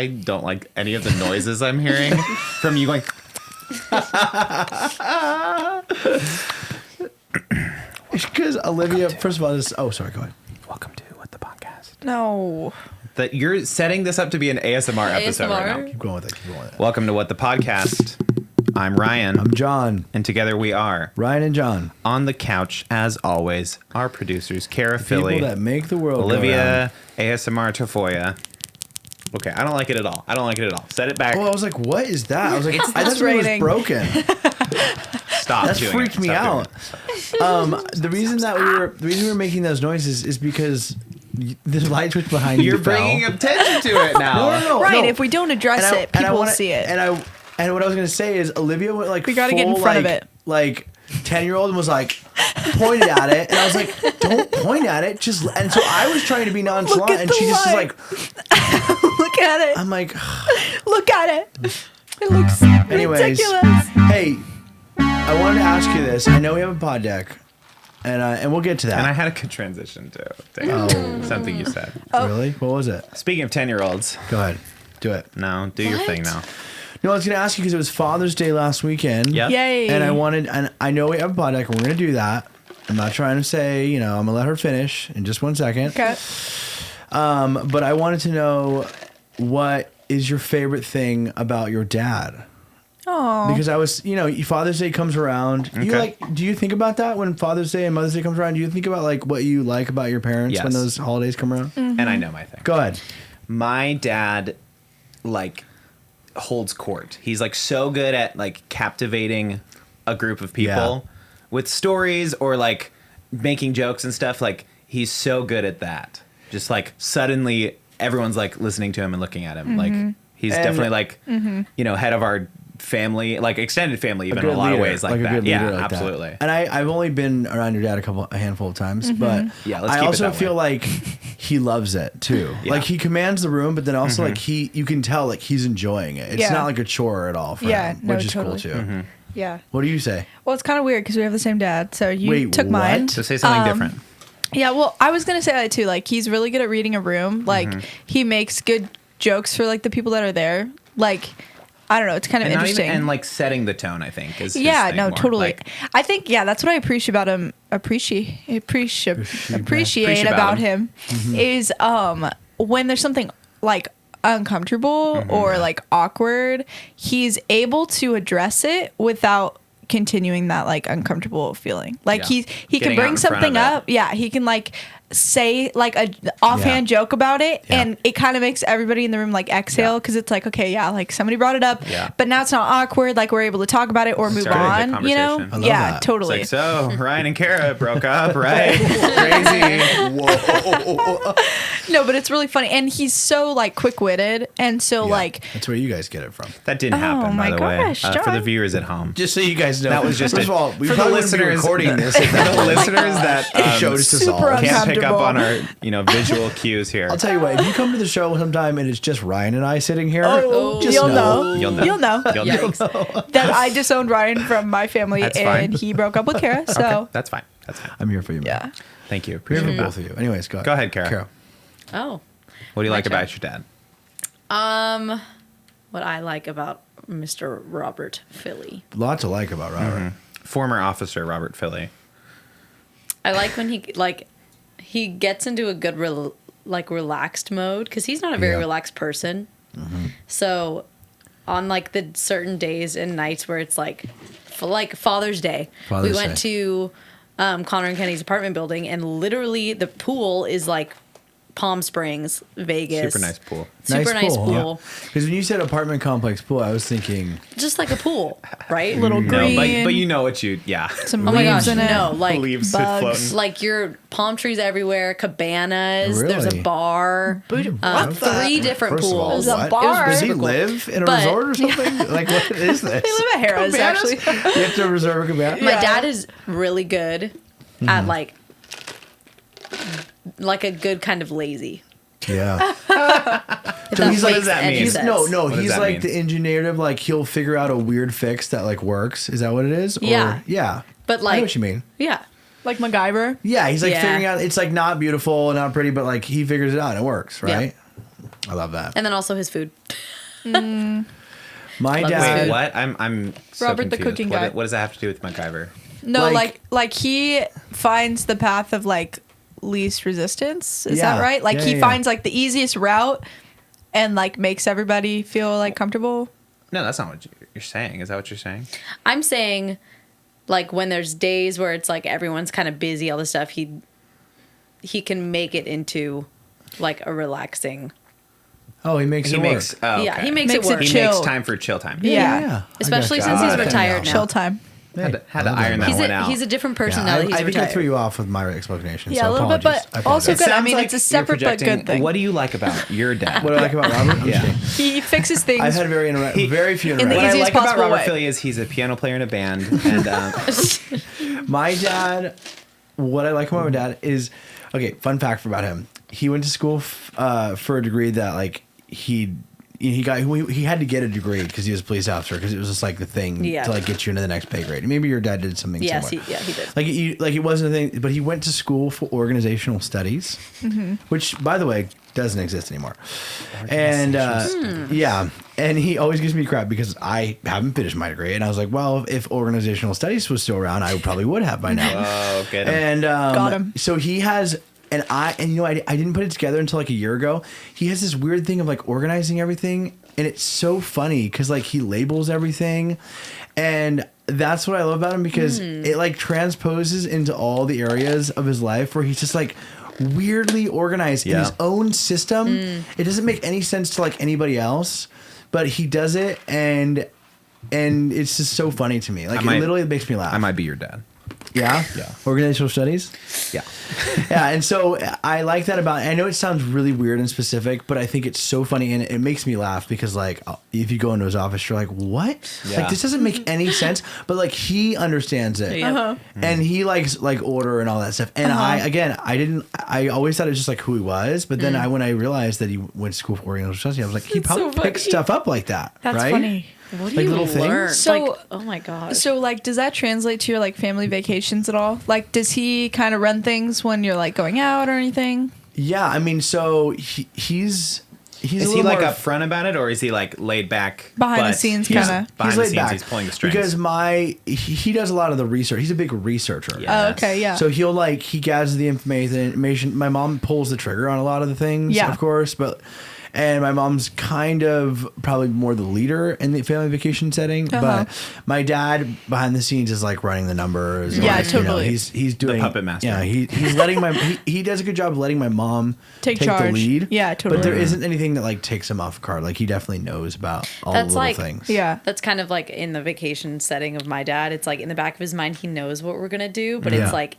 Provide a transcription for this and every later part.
I don't like any of the noises I'm hearing from you going. Because Olivia, first of all, this. Oh, sorry. Go ahead. Welcome to What the Podcast. No. That you're setting this up to be an ASMR episode right now. Keep going with it. Welcome to What the Podcast. I'm Ryan. I'm John. And together we are Ryan and John. On the couch, as always, our producers, Cara, Philly, people that make the world Olivia, ASMR, Tafolla. Okay, I don't like it at all. Set it back. Oh, I was like, what is that? I was like, I thought it was rating. broken. Stop. That freaked me out. The reason we were making those noises is because the light switch behind you You're bringing attention to it now. No, Right, if we don't address it, people will see it. And what I was gonna say is Olivia went like We gotta get in front of it. Like 10-year-old and was like pointed at it, and I was like, don't point at it, just. And so I was trying to be nonchalant, and she just was like, look at it. I'm like, look at it. It looks anyways, ridiculous. Hey, I wanted to ask you this. I know we have a pod deck, and we'll get to that. And I had a good transition to something you said. Really? What was it? Speaking of 10-year-olds, Go ahead, do it. no, do your thing now. No, I was going to ask you because it was Father's Day last weekend. Yeah. Yay. And I know we have a pod deck, and we're going to do that. I'm not trying to say, I'm going to let her finish in just 1 second. Okay. But I wanted to know, what is your favorite thing about your dad? Oh. Because I was, Father's Day comes around. Okay. Do you think about that when Father's Day and Mother's Day comes around? Do you think about like what you like about your parents when Yes. those holidays come around? Mm-hmm. And I know my thing. Go ahead. My dad, holds court. He's so good at captivating a group of people with stories or making jokes and stuff. He's so good at that. Just suddenly everyone's listening to him and looking at him. He's definitely head of our family, extended family, even in a lot of ways like that. Yeah, absolutely. That. And I've only been around your dad a handful of times, but Yeah, I let's keep it also that feel way. like he loves it too. Yeah. He commands the room, but then also you can tell he's enjoying it. It's Yeah. not like a chore at all for him, No, which is totally. cool too. Yeah. What do you say? Well, it's kind of weird because we have the same dad. So you Wait, took mine. what? So say something different. Yeah, well, I was going to say that too. He's really good at reading a room. He makes good jokes for, the people that are there. I don't know. It's kind of interesting. And setting the tone, I think, is his Yeah, thing no, more. totally. I think, that's what I appreciate about him. Appreciate about him is when there's something uncomfortable or awkward, he's able to address it without continuing that uncomfortable feeling. He Getting can out bring in front something of it. up. Yeah, he can say a offhand joke about it, and it kind of makes everybody in the room exhale because it's okay, somebody brought it up, but now it's not awkward. We're able to talk about it or move Started the on. You know? conversation. I love that. Totally. So Ryan and Cara broke up, right? Crazy. Whoa. No, but it's really funny, and he's so quick-witted, and so That's where you guys get it from. That didn't happen, my by the gosh, way. For the John. viewers at home. Just so you guys know, That was just first of all, we for the probably wouldn't be listeners recording this. If the listeners that showed us this super all. can't pick up uncomfortable. on our visual cues here. I'll tell you what, if you come to the show sometime and it's just Ryan and I sitting here, just you'll know. know. You'll know. You'll know. You'll know. that I disowned Ryan from my family, That's and fine. he broke up with Cara. So Okay, that's fine. That's fine. I'm here for you, man. yeah. Thank you. Here Appreciate for that. both of you. Anyways, go ahead. Go ahead, Cara. Oh. What do you My like turn. about your dad? What I like about Mr. Robert Philly. A lot to like about Robert. Former officer Robert Philly. I like when he gets into a good relaxed mode because he's not a very Yeah. relaxed person. So on the certain days and nights where it's Father's Day, Father's we went to Connor and Kenny's apartment building, and literally the pool is Palm Springs, Vegas. Super nice pool. Super nice pool. Because when you said apartment complex pool, I was thinking, Just like a pool, right? Little No, green. but you know what you Some Oh my leaves gosh, in it. no, leaves bugs. floating. your palm trees everywhere, cabanas. There's Really? a bar. What? 3 different first of all, pools. There's a what? bar. Does he Super cool. live in a But- resort or something? What is this? They live at Harrah's, Cabanas? actually. You have to reserve a cabana? My Yeah. dad is really good at a good kind of lazy. Yeah. If So that he's like- makes does that any mean? sense. No, What he's does that like mean? the engineer of he'll figure out a weird fix that works. Is that what it is? Or, Yeah. Yeah. But I know what you mean. yeah. Like MacGyver. Yeah, he's Yeah. figuring out, it's not beautiful and not pretty, but he figures it out and it works, right? I love that. And then also his food. My Love dad. Wait, what? I'm so Robert the confused. cooking What, guy. what does that have to do with MacGyver? No, Like- like he finds the path of like least resistance. Is Yeah. that right? Like Yeah, he yeah. finds like the easiest route and like makes everybody feel like comfortable. No, that's not what you're saying. Is that what you're saying? I'm saying, like, when there's days where it's like everyone's kind of busy, all this stuff, he can make it into like a relaxing. Oh, he makes He it makes. work. Oh, Yeah, okay. he makes Makes it it work. He chill. makes time for chill time. Yeah. Especially I got since you. he's I like that retired now. Chill time. Had to I love iron that He's one out. he's a different person Yeah, now that he's I think retired. I threw you off with my explanation. Yeah, so a little bit, apologies. but I also apologize. good. I Sounds mean, like it's a you're separate but projecting- good thing. What do you like about your dad? What do I like about Robert? I'm Yeah. just kidding. He fixes things. I've had very very few In the What interactions. I easiest like about possible Robert way. Philly is he's a piano player in a band, and My dad, what I like about my dad is, okay, fun fact about him. He went to school for a degree that like he had to get a degree because he was a police officer because it was just like the thing Yeah. to like get you into the next pay grade. Maybe your dad did something Yes, similar. he did. Like it wasn't a thing, but he went to school for organizational studies, which by the way doesn't exist anymore. And yeah, and he always gives me crap because I haven't finished my degree, and I was like, well, if organizational studies was still around, I probably would have by now. oh, get him. And Got him. So he has, and you know, I didn't put it together until like a year ago. He has this weird thing of like organizing everything, and it's so funny because like he labels everything, and that's what I love about him because it like transposes into all the areas of his life where he's just like weirdly organized in Yeah. his own system. It doesn't make any sense to like anybody else, but he does it, and it's just so funny to me. Like it literally makes me laugh. I might be your dad. Yeah? Yeah. Organizational studies? Yeah. Yeah, and so I like that about it. I know it sounds really weird and specific, but I think it's so funny, and it makes me laugh because, like, if you go into his office, you're like, what? Yeah. Like, this doesn't make any sense, but, like, he understands it. Yeah. And he likes, like, order and all that stuff. And I always thought it was just, like, who he was, but then when I realized that he went to school for organizational studies, I was like, he That's probably so picks funny. stuff up like that, That's right? funny. What do Like you little things? learn? So- Like, oh my god. So, like, does that translate to your like family vacations at all? Like, does he kind of run things when you're like going out or anything? Yeah, I mean, so he's Is a he little like more upfront about it, or is he like laid back Behind the but scenes he's- kinda? Behind He's the laid scenes, back he's pulling the strings. because he does a lot of the research. He's a big researcher. Yeah. Oh, okay, yeah. So he gathers the information. My mom pulls the trigger on a lot of the things, Yeah. of course, and my mom's kind of probably more the leader in the family vacation setting. Uh-huh. But my dad behind the scenes is like running the numbers. Yeah, like, you know, totally. he's doing puppet master. Yeah, he's letting he does a good job of letting my mom Take the charge. lead. Yeah, totally. But there isn't anything that like takes him off guard. Like he definitely knows about all That's the little like- things. Yeah. That's kind of like in the vacation setting of my dad. It's like in the back of his mind, he knows what we're gonna do, but Yeah. it's like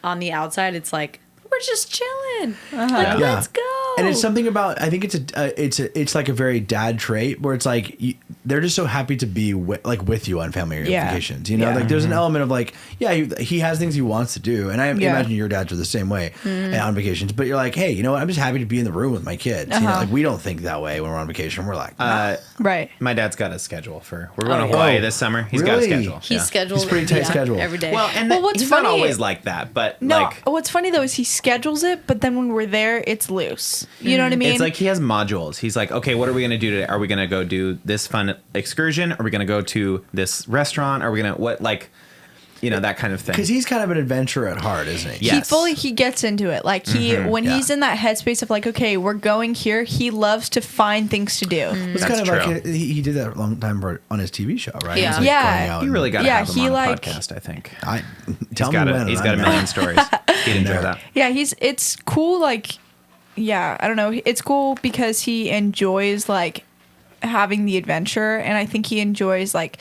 on the outside, it's like we're just chilling. Like Yeah. let's go. And it's something about I think it's like a very dad trait where it's like they're just so happy to be with you on family Yeah. vacations. You know, Yeah. like there's an element of like he has things he wants to do, and I Yeah. imagine your dads are the same way on vacations. But you're like, hey, you know what? I'm just happy to be in the room with my kids. You know, Uh-huh. like we don't think that way when we're on vacation. We're like, Right. My dad's got a schedule for. We're going Oh, to yeah. Hawaii this summer. He's got a Really? schedule. He's yeah. scheduled. He's pretty tight schedule. every day. Well, and Well, what's he's funny- not always like that, but No, like what's funny though is he schedules it, but then when we're there, it's loose. You know what I mean? it's like he has modules. He's like, okay, what are we gonna do today? Are we gonna go do this fun excursion? Are we gonna go to this restaurant? Are we gonna that kind of thing? because he's kind of an adventurer at heart, isn't he? Yeah. he gets into it. Like when yeah. he's in that headspace of like, okay, we're going here. He loves to find things to do. It's That's kind of true. like he did that a long time on his TV show, right? Yeah. He's, like, Yeah. going out You really got to Yeah, have him he on like- the podcast. I think tell me when. he's and got a I'm million there. stories. He'd enjoy that. Yeah, it's cool. Like, yeah, I don't know. It's cool because he enjoys like having the adventure, and I think he enjoys like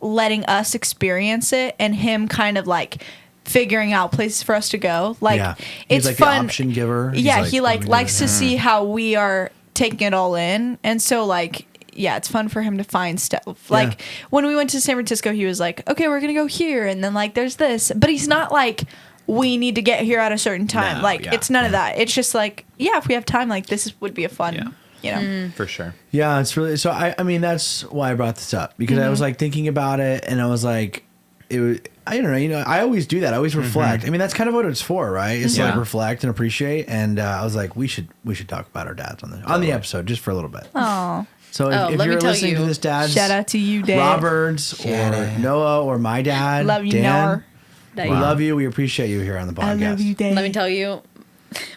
letting us experience it, and him kind of like figuring out places for us to go. Like, Yeah. it's He's like fun. the option giver. He's Yeah, like, he "What like do we do?" likes to see how we are taking it all in, and so like. Yeah, it's fun for him to find stuff. Like when we went to San Francisco, he was like, "Okay, we're gonna go here," and then like there's this, but he's not like, "We need to get here at a certain time." No, like yeah, it's none of that. It's just like, yeah, if we have time, like would be a fun, you know. For sure. Yeah, it's really so. I mean, that's why I brought this up because I was like thinking about it, and I was like, I don't know. You know, I always do that. I always reflect. I mean, that's kind of what it's for, right? It's to like Yeah. reflect and appreciate. And I was like, we should talk about our dads on the episode just for a little bit. Oh, So Oh, if let me you're tell listening you. to this, dads, shout out to you, Dad. Roberts or Noah or my dad, Love you, Dan, Noah. That we you- love you. We appreciate you here on the podcast. I love you, Dad. Let me tell you,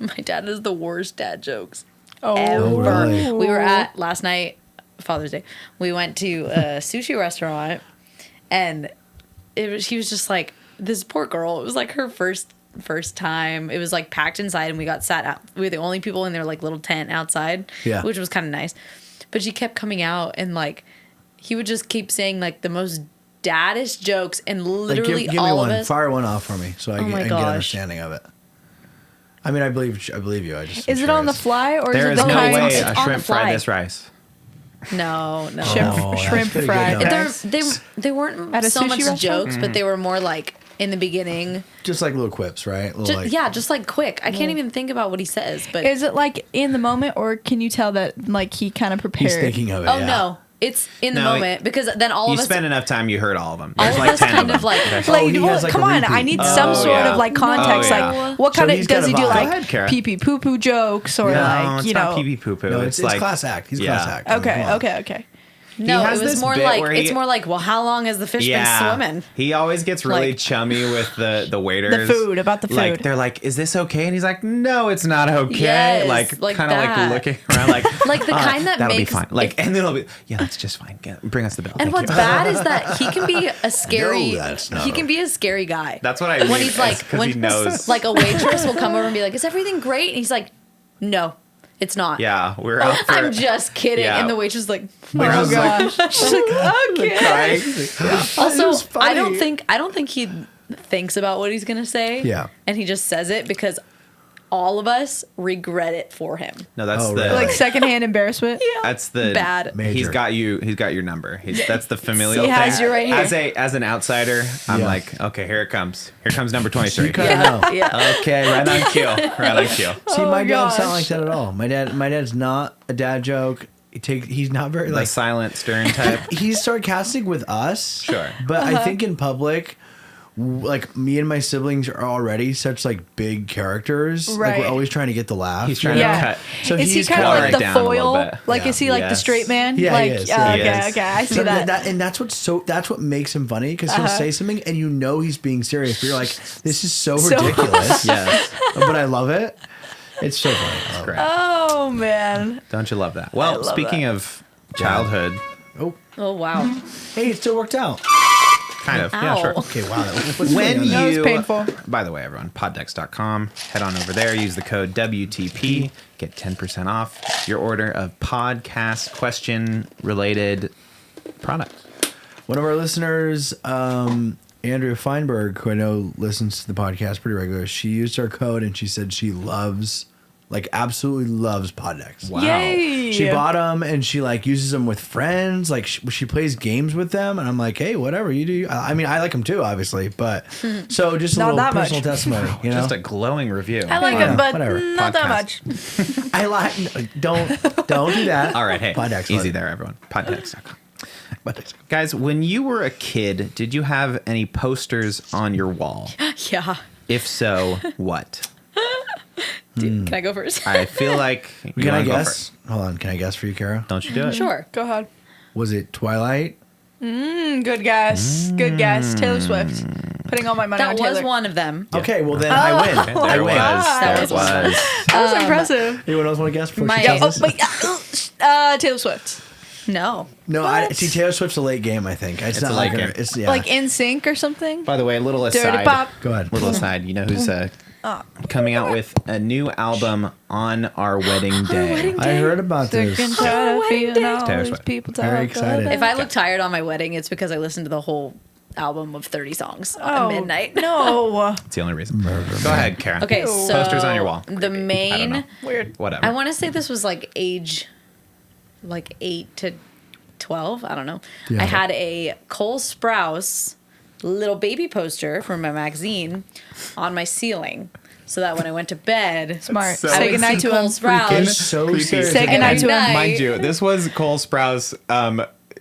my dad has the worst dad jokes Oh, ever. Oh, really? We were at last night, Father's Day. We went to a sushi restaurant, and he was just like, this poor girl. It was like her first time. It was like packed inside, and we got sat out. We were the only people in their like little tent outside, which was kind of nice. But she kept coming out, and like he would just keep saying like the most daddish jokes, and Like, literally give me all one. of us. Fire one off for me, so I Oh my can get gosh. an understanding of it. I mean, I believe you. I just Is it on the fly or There is is it the no kind? way It's a on the shrimp fly. fried this rice. No. Shrimp, Oh, that's shrimp pretty good, fried. though. They're, rice. they weren't At a so sushi much restaurant? jokes, but they were more like in the beginning. Just like little quips, right? Little, like, Just like quick. I can't even think about what he says, but Is it like in the moment, or can you tell that like he kind of prepared? he's thinking of it. oh yeah. no, it's in the No, moment because then all You of us, spend enough time, you heard all of them. all There's of like us 10 kind of of them. like, Okay. Like, Oh, he well, has, like, come a on! repeat. I need Oh, some sort yeah. of like context. Oh, yeah. Like, what So kind of he's got does a he do? vibe. Like Go ahead, Cara. pee pee poo poo jokes, or No, like it's you not know? pee pee poo poo. No, it's like class act. He's yeah. class act. Come Okay, on. okay. no, has it was this more bit like where he- it's more like, well, how long has the fish been swimming? He always gets really Like- chummy with the waiters. The food, about the Like food. they're like, "Is this okay?" And he's like, "No, it's not okay." Yes, like like kind of like that. looking around, like Like the kind that that'll makes- be fine. Like, if- and then it'll be, yeah, that's just fine. Bring us the bill. And Thank what's you. bad is that he can be a scary. No, that's not he can be a scary guy. That's what I mean. when he's like, because when he knows. like a waitress will come over and be like, "Is everything great?" And he's like, "No, it's not." Yeah, we're out for. I'm just kidding. Yeah. And the waitress is like, Like, I Oh was like, gosh! She's like, okay. crying. also, was funny. I don't think he thinks about what he's gonna say. Yeah. And he just says it because all of us regret it for him. No, that's Oh, the. really? Like secondhand embarrassment. That's the Bad. Major. He's got you. He's got your number. That's the familial He has thing. you right here. As an outsider, I'm Yeah. like, okay, here it comes. Here comes number 23. You kind of know. Yeah. Okay, right on cue. Right on cue. See, Oh, my dad's not gosh. like that at all. My dad's not a dad joke. He's not very The like silent, stern type. he's sarcastic with us. Sure. But I think in public, like me and my siblings are already such like big characters. Like Right. we're always trying to get the laugh. He's trying Yeah. to cut. So Is he he's kind of kinda like water the it down a little foil? bit. Like, Yeah. is he like the Yes. straight man? Yeah, like, he is. yeah, He okay, is. okay. I see So that. and that's that's what makes him funny because he'll say something and you know he's being serious. But you're like, this is so So- ridiculous. Yes. But I love it. It's so funny. I love it. Great. Oh man. Don't you love that? Well, love speaking of childhood, Oh, Oh wow. hey, it still worked out. kind of. Yeah, Ow. sure. Okay, wow. What's When going on That was you, painful. by the way, everyone, poddex.com, head on over there, use the code WTP, get 10% off your order of podcast question related products. One of our listeners, Andrea Feinberg, who I know listens to the podcast pretty regularly, she used our code and she said she loves, like absolutely loves Poddex. Wow. Yay! She bought them and she like uses them with friends. Like she plays games with them, and I'm like, hey, whatever you do. I mean, I like them too, obviously, but so just a Not little that personal much. testimony. You know, Just a glowing review. I like Yeah, him, but whatever. not that Podcast. much. I like. Don't do that. All right, hey, Poddex, easy buddy. there, everyone. Poddex.com. Poddex. Guys, when you were a kid, did you have any posters on your wall? Yeah. If so, what? Dude, can I go first? I feel like you Can I wanna go guess? first. Hold on. Can I guess for you, Cara? Don't you do it? Sure. Go ahead. Was it Twilight? Good guess. Good guess. Taylor Swift. Putting all my money on That Taylor. was one of them. Okay, well then I win. Okay, I there it win. was. There it was was. That was impressive. Anyone else want to guess before My- she Yeah, tells Oh, us? wait. Taylor Swift. No. No, I see. Taylor Swift's a late game. I think it's not a like late her. game. It's yeah. Like In Sync or something. By the way, a little aside. Dirty Pop. Go ahead. Little aside. You know who's coming out with a new album on our wedding day? I heard about Sick this. and tired of feeling all Taylor these Swift. people talk Very excited. If I look tired on my wedding, it's because I listened to the whole album of 30 songs at midnight. No. That's the only reason. Go ahead, Karen. Okay, Ew. so Posters on your wall. The I don't know. main, Weird. Whatever. I want to say this was like age, like 8 to 12. I don't know. Yeah. I had a Cole Sprouse little baby poster from my magazine on my ceiling, so that when I went to bed, Smart. So Say I would goodnight see to Cole him. Freaking Sprouse. so creepy. serious. Say goodnight to him. Every night. Mind you, this was Cole Sprouse,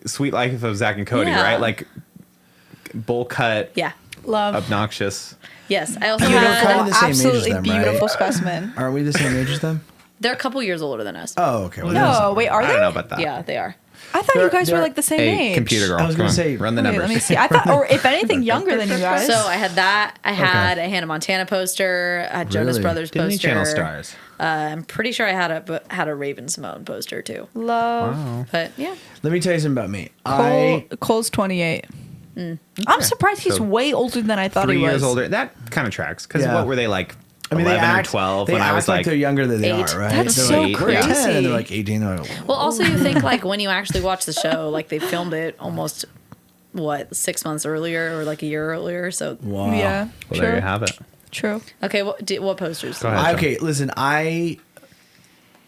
Sweet Life of Zach and Cody, Yeah. right? Like bowl cut. Yeah. Love. obnoxious. Yes, I also You don't had. call the same age as Absolutely them, beautiful right? specimen. Aren't we the same age as them? They're a couple years older than us. Oh, okay. Well, No, wait, are I they? don't know about that. Yeah, they are. I thought you guys were They're- like the same Hey, age. computer girl. I was gonna come on, say- run the Wait, numbers. let me see. I thought, or if anything, younger than you guys. So I had that. I had a Hannah Montana poster, a Jonas Really? Brothers Disney poster. Channel stars. I'm pretty sure I had a Raven Simone poster too. Love. Wow. But yeah, Let me tell you something about me. Cole's 28. I'm surprised he's So, way older than I thought 3 he was. years older. That kind of tracks. Because Yeah. what were they like? I mean, 11 they or act, 12 they when I act was like like, they're younger than they 8. are, right? That's They're so like, we're 10 crazy. and they're like 18. They're like, well, also you think like when you actually watch the show, like they filmed it almost 6 months earlier or like a year earlier. So wow. Yeah. well, true. there you have it. True. okay, what posters? Go ahead. Okay, listen, I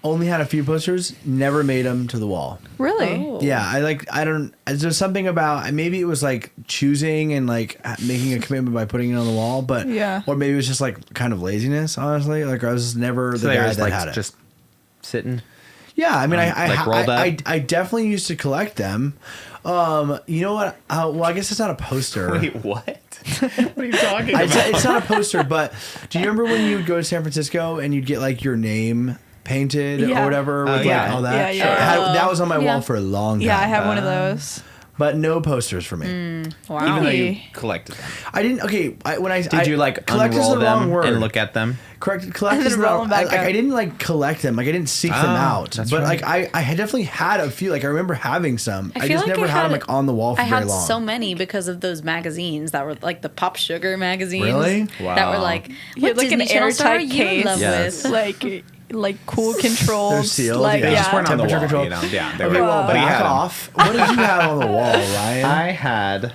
only had a few posters, never made them to the wall. Really? Oh. Yeah, there's something about, maybe it was like choosing and like making a commitment by putting it on the wall, but, Yeah. or maybe it was just like kind of laziness, honestly. Like I was never So the they guy were that like had it. just sitting. Yeah, I mean, like rolled up? I definitely used to collect them. You know what? Well, I guess it's not a poster. Wait, what? What are you talking It's not a poster, but do you remember when you would go to San Francisco and you'd get like your name painted Yeah. or whatever with yeah. like all that? Yeah, yeah. I had- that was on my Yeah. wall for a long time. Yeah, I have one of those. But no posters for me. Wow. Even though you Hey. collected them. I didn't. Okay, Did you like collect is unroll the wrong them word. and look at them? Collect And is then the roll wrong. them back Like up. I didn't like collect them. Like I didn't seek them Oh, out. that's But right. like I had definitely had a few. Like I remember having some. I feel just like never I had them had- like on the wall for I very had long. so many because of those magazines that were like the Pop Sugar magazines. Really? That were Wow. like, You had what like an Disney Channel star are airtight you in case. love Yes. with? like cool controlled. They're sealed. Like, yeah. They just weren't on the Temperature wall. control. You know? Yeah, they Okay, were. well, but he back had 'em. off. What did you have on the wall, Ryan? I had.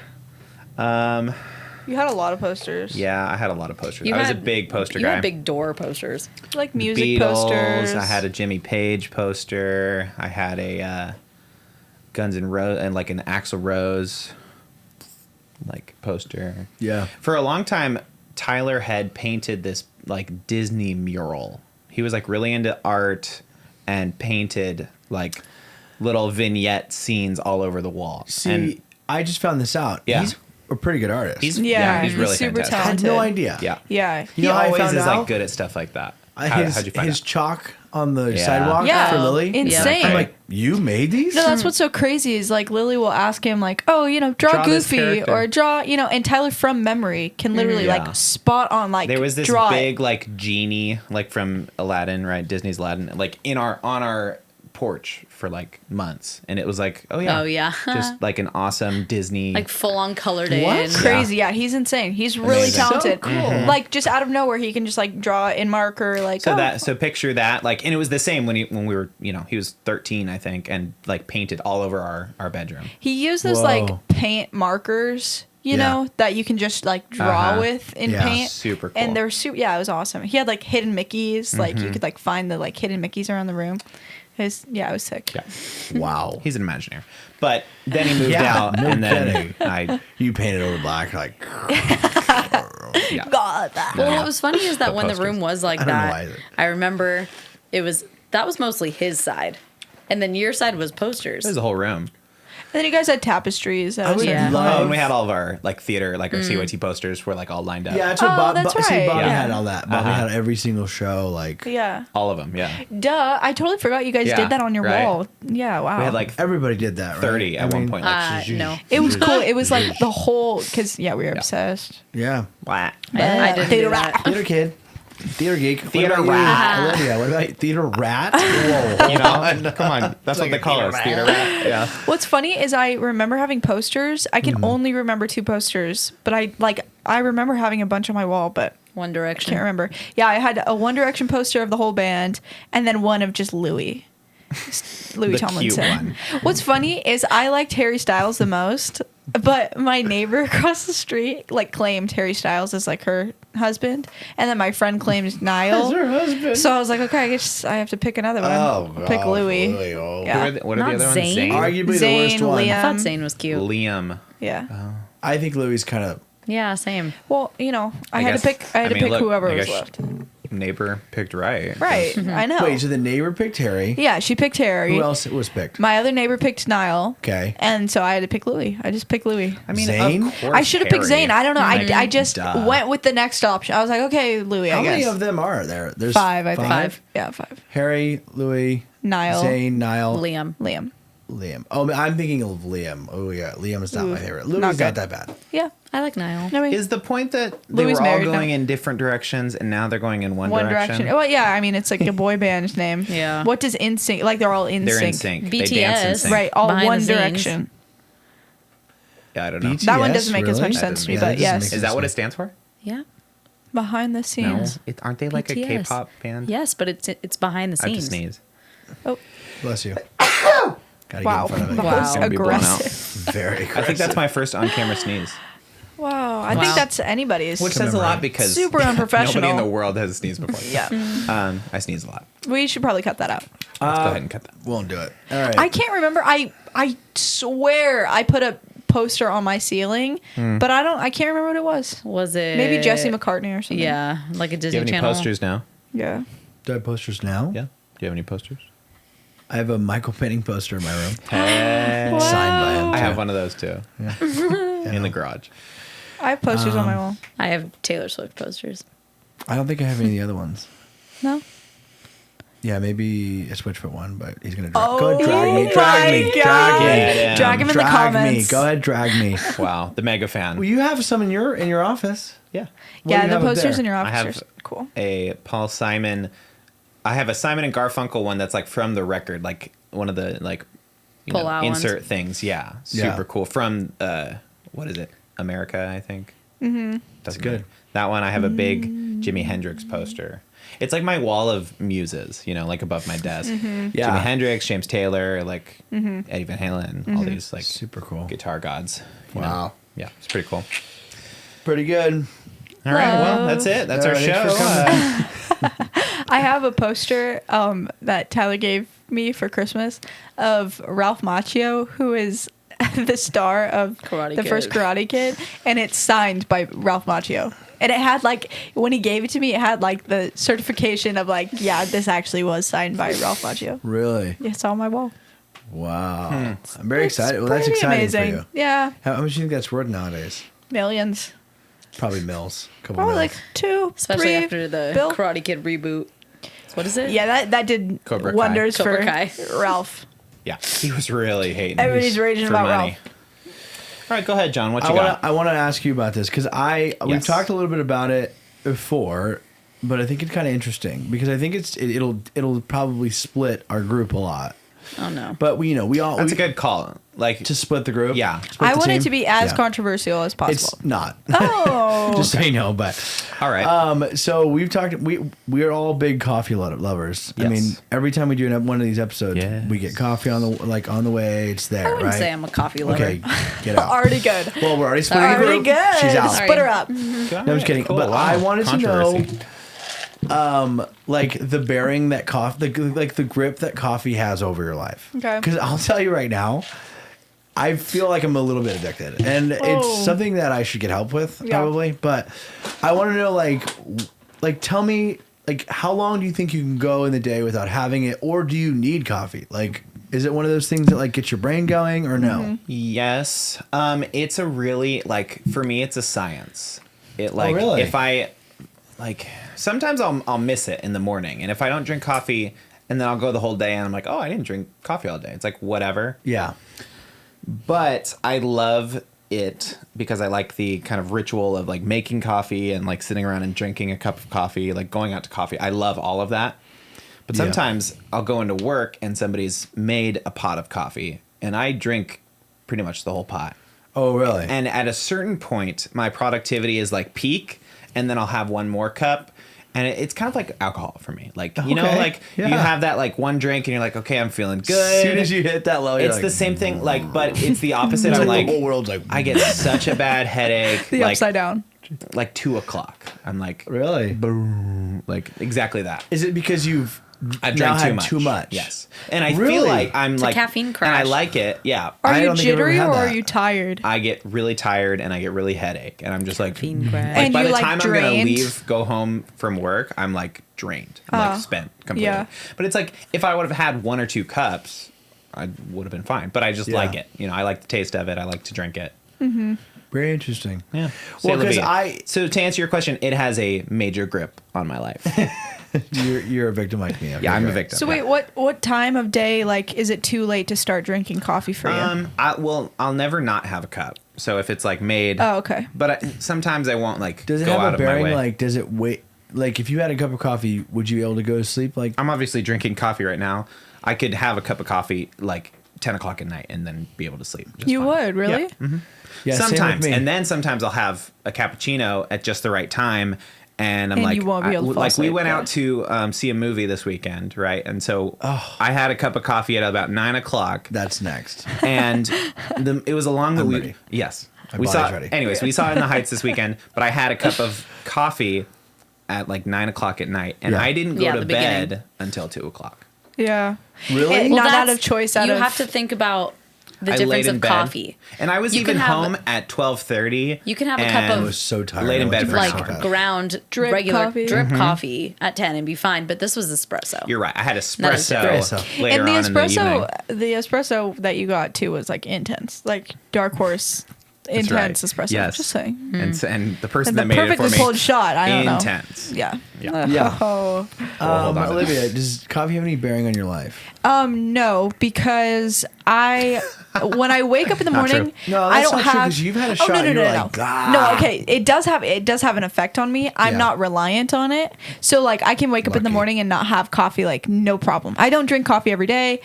You had a lot of posters. Yeah, I had a lot of posters. You I was a had- big poster You guy. had big door posters. Like music Beatles. posters. I had a Jimmy Page poster. I had a Guns N' Roses and like an Axl Rose like poster. Yeah. For a long time, Tyler had painted this like Disney mural. He was like really into art and painted like little vignette scenes all over the wall. See, and I just found this out. Yeah. He's a pretty good artist. he's Yeah, he's he's really super fantastic. I had talented. no idea. Yeah. Yeah. You He know how I always found is out? like good at stuff like that. His How'd you find out? chalk on the Yeah. sidewalk Yeah. for Lily. Insane. I'm like, you made these? No, that's what's so crazy is like Lily will ask him like, oh, draw Draw this Goofy character. or draw, and Tyler from memory can literally Yeah. like spot on like There was this draw big it. like genie like from Aladdin, right? Disney's Aladdin, like on our porch for like months, and it was like, oh yeah, Oh, yeah. just like an awesome Disney. Like full on colored What? in. Crazy, yeah. He's insane. He's really Amazing. talented. So cool. Like just out of nowhere, he can just like draw in marker. Like so picture that like, and it was the same when we were he was 13 I think, and like painted all over our bedroom. he used those Whoa. like paint markers, Yeah. that you can just like draw Uh-huh. with in Yeah. paint. Super cool. And they're yeah, it was awesome. He had like hidden Mickeys, like you could like find the like hidden Mickeys around the room. It was sick. Yeah, Wow. he's an Imagineer. But then he moved Yeah, out, no and then kidding. I You painted over black, like, yeah. God, that. Well, what was funny is that The when the posters. room was like I don't know that, either. I remember that was mostly his side. And then your side was posters. There's a whole room. Then you guys had tapestries. That I was would Yeah. love. Oh, and we had all of our like theater, like our CYT posters were like all lined up. Yeah, that's what Oh, Bob. that's See, right, Bobby yeah. had all that. Bobby Uh-huh. had every single show. Like yeah. All of them. Yeah. Duh. I totally forgot you guys Yeah, did that on your right. wall. Yeah, wow. We had like everybody did that. Right? 30 at one point. Like, No. it was cool. It was like the whole because we were obsessed. Yeah, Blah. I didn't do that. theater kid, theater geek, Theater what about you, rat. Olivia, what about theater rat? Whoa, You know, come on. That's what they call us, theater rat. Yeah. What's funny is I remember having posters. I can only remember 2 posters, but I remember having a bunch on my wall, but One Direction. can't remember. Yeah, I had a One Direction poster of the whole band, and then one of just Louis The Tomlinson. cute one. What's funny is I liked Harry Styles the most, but my neighbor across the street like claimed Harry Styles as like her husband, and then my friend claimed Niall. husband. So I was like, okay, I guess I have to pick another one. Oh, I'll pick Louis. oh. Yeah. What are Not the other Zayn. ones? Arguably Zayn, the worst one. Liam. I thought Zane was cute. Liam. Yeah. I think Louis kind of. Yeah, same. Well, I had guess- to pick. I had I to mean, pick look, whoever I was guess- left. Neighbor picked right. Right. I know. Wait, so the neighbor picked Harry. Yeah, she picked Harry. Who else was picked? My other neighbor picked Niall. Okay. And so I had to pick Louis. I just picked Louis. I mean, Zane? of course I should have picked Harry. Zane. I don't know. I just duh. went with the next option. I was like, okay, Louis, How I guess. many of them are there? There's 5, I think. 5. Yeah, 5. Harry, Louis, Niall. Zane, Niall, Liam. Liam. Oh, I'm thinking of Liam. Oh yeah, Liam is not my favorite. Louis Not is not good. that bad. Yeah. I like Niall. No, wait. Is the point that they Louis were all married going now. in different directions and now they're going in one direction. Well, yeah, I mean, it's like a boy band's name. Yeah. What does NSYNC, like they're all in They're in sync. sync. They dance in BTS. sync. Right, all Behind one the scenes. direction. Yeah, I don't know. BTS, That one doesn't make as really? much sense to me, Yeah, but that doesn't yes. make Is that what it stands for? Yeah. Behind the scenes. Aren't they like a BTS. K-pop band? Yes, but it's behind the I have to scenes. sneeze. Oh, Bless you. Gotta wow. get in front of That it. Wow. was Gonna be blown out. aggressive. Very aggressive. I think that's my first on-camera sneeze, Wow. I Wow. think that's anybody's. which says a lot because Super unprofessional. nobody in the world has sneezed before. Yeah. I sneeze a lot. We should probably cut that out. Let's go ahead and cut that. Won't do it. All right. I can't remember. I swear I put a poster on my ceiling, but I can't remember what it was. Was it Maybe Jesse McCartney or something. Yeah, like a Do you Disney have any Channel. posters now? Yeah. Do I have posters now? Yeah. Do you have any posters? I have a Michael Penning poster in my room. Hey. Signed by him. I have one of those too. In the garage. I have posters on my wall. I have Taylor Swift posters. I don't think I have any of the other ones. No? Yeah, maybe a Switchfoot one, but he's gonna Oh go ahead, drag me, my drag me, God. drag me, Yeah. Drag him in the drag comments. me. Go ahead, drag me. Wow. The mega fan. Well, you have some in your office. Yeah. What Yeah, do you the have up posters there? in your I office have are cool. a Paul Simon. I have a Simon and Garfunkel one that's like from the record, like one of the like Pull out insert ones. things. Yeah, Yeah. super cool. From what is it? America, I think. Mm-hmm. That's good. That one I have a big Jimi Hendrix poster. It's like my wall of muses, like above my desk. Yeah. Jimi Hendrix, James Taylor, like Eddie Van Halen, all these like Super cool. guitar gods. you know? Wow. Yeah, it's pretty cool. Pretty good. All right, well, that's it. That's All our right, show. thanks for I have a poster that Tyler gave me for Christmas of Ralph Macchio, who is the star of Karate the Kid. first Karate Kid, and it's signed by Ralph Macchio. And it had like, when he gave it to me, it had like the certification of like, yeah, this actually was signed by Ralph Macchio. Really? It's on my wall. Wow. I'm very It's excited. Well, that's pretty exciting amazing. for you. Yeah, How much do you think that's worth nowadays? millions. Probably mils. A couple Probably mils. like 2, Especially 3. after the Bill? Karate Kid reboot. What is it? Yeah, that did Cobra Kai. wonders Cobra for Kai. Ralph. Yeah, he was really hating. Everybody's raging for about money. Ralph. All right, go ahead, John. What you got? I want to ask you about this because we've Yes. talked a little bit about it before, but I think it's kind of interesting because I think it'll probably split our group a lot. Oh no. But we all That's a good call. Like, to split the group. Yeah. Split I the want it team. to be as Yeah. controversial as possible. It's not. Oh. Just so you know, but all right. so we've talked. We're all big coffee lovers. I Yes. mean, every time we do one of these episodes, Yes. we get coffee on the way. It's there, I wouldn't right? say I'm a coffee lover. Okay, get out. Already good. Well, we're already splitting the Already group. good. She's out. Split her up. All No, I'm right, just kidding. cool. But Wow. I wanted to know, Controversy. like the bearing that the grip that coffee has over your life. Okay. Because I'll tell you right now, I feel like I'm a little bit addicted, and Oh. it's something that I should get help with Yeah. probably. But I want to know, like, tell me, like, how long do you think you can go in the day without having it, or do you need coffee? Like, is it one of those things that like gets your brain going, or no? Mm-hmm. Yes. It's a really, like, for me, it's a science. It, like, really? if I, like, sometimes I'll miss it in the morning. And if I don't drink coffee, and then I'll go the whole day and I'm like, oh, I didn't drink coffee all day. It's like, whatever. Yeah. But I love it because I like the kind of ritual of like making coffee and like sitting around and drinking a cup of coffee, like going out to coffee. I love all of that. But Yeah. sometimes I'll go into work and somebody's made a pot of coffee and I drink pretty much the whole pot. Oh, really? And at a certain point, my productivity is like peak, and then I'll have one more cup. And it's kind of like alcohol for me. Like, you know, Okay. like Yeah. you have that like one drink and you're like, okay, I'm feeling good. As soon as you hit that low, you're It's like, the same thing, like, but it's the opposite. It's I'm like like, the whole world's like, I get such a bad headache. The like, upside down. Like 2 o'clock. I'm like, really? boom. Like exactly that. Is it because I've now drank had too much. Yes, and I Really? feel like I'm It's a like caffeine crash. and I like it. Yeah, Are I you don't think I've ever jittery had or are that. you tired? I get really tired and I get really headache, and I'm just like, Caffeine crash. And by you're, the like, time I'm gonna drained? leave, go home from work, I'm like drained. I'm like spent completely. yeah. But it's like if I would have had 1 or 2 cups, I would have been fine. But I just Yeah. like it. You know, I like the taste of it. I like to drink it. Very interesting. Yeah. Well, because Olivia. So to answer your question, it has a major grip on my life. you're a victim like me. Okay, Yeah, I'm a great. victim. So wait, what time of day, like, is it too late to start drinking coffee for you? I'll never not have a cup. So if it's like made. Oh, okay. But sometimes I won't like Does it go have out a of my bearing? way. Like, does it wait? Like, if you had a cup of coffee, would you be able to go to sleep? Like, I'm obviously drinking coffee right now. I could have a cup of coffee like 10 o'clock at night and then be able to sleep. just You fine. would, really? Yeah. yeah, same with Sometimes, me. and then sometimes I'll have a cappuccino at just the right time, and I'm And like, you won't be able to fall like we asleep, went yeah. out to see a movie this weekend, right? And so I had a cup of coffee at about 9 o'clock, that's next. and it was along the I'm we ready. yes My we saw body's ready. anyways we saw it in the Heights this weekend, but I had a cup of coffee at like 9 o'clock at night, and Yeah. I didn't go Yeah, to the bed beginning. until 2 o'clock. Yeah. Really? And Well, not out that's- of choice. You have to think about the I difference laid in of bed, coffee. and I was You even can have- home at 12:30. You can have a cup and of- I was so tired. Laid I in went bed to for bed an so hour. fast. ground Drip regular coffee. drip coffee at 10 and be fine, but this was espresso. You're right. I had That is espresso espresso. later And the on in the evening. espresso that you got too was like intense, like dark horse, That's intense right. espresso. Yes. Just saying. And the person And the that made it for perfectly me, pulled shot. I don't know. intense. Yeah. Yeah. Yeah. Oh. hold on. Olivia, does coffee have any bearing on your life? No, because when I wake up in the Not morning, true. No, I that's don't not true, have. 'cause you've had a Oh, shot no, and no, you're no, like, no. "Ah." No, okay, it does have an effect on me. I'm Yeah. not reliant on it, so like I can wake up in the Lucky. morning and not have coffee, like no problem. I don't drink coffee every day.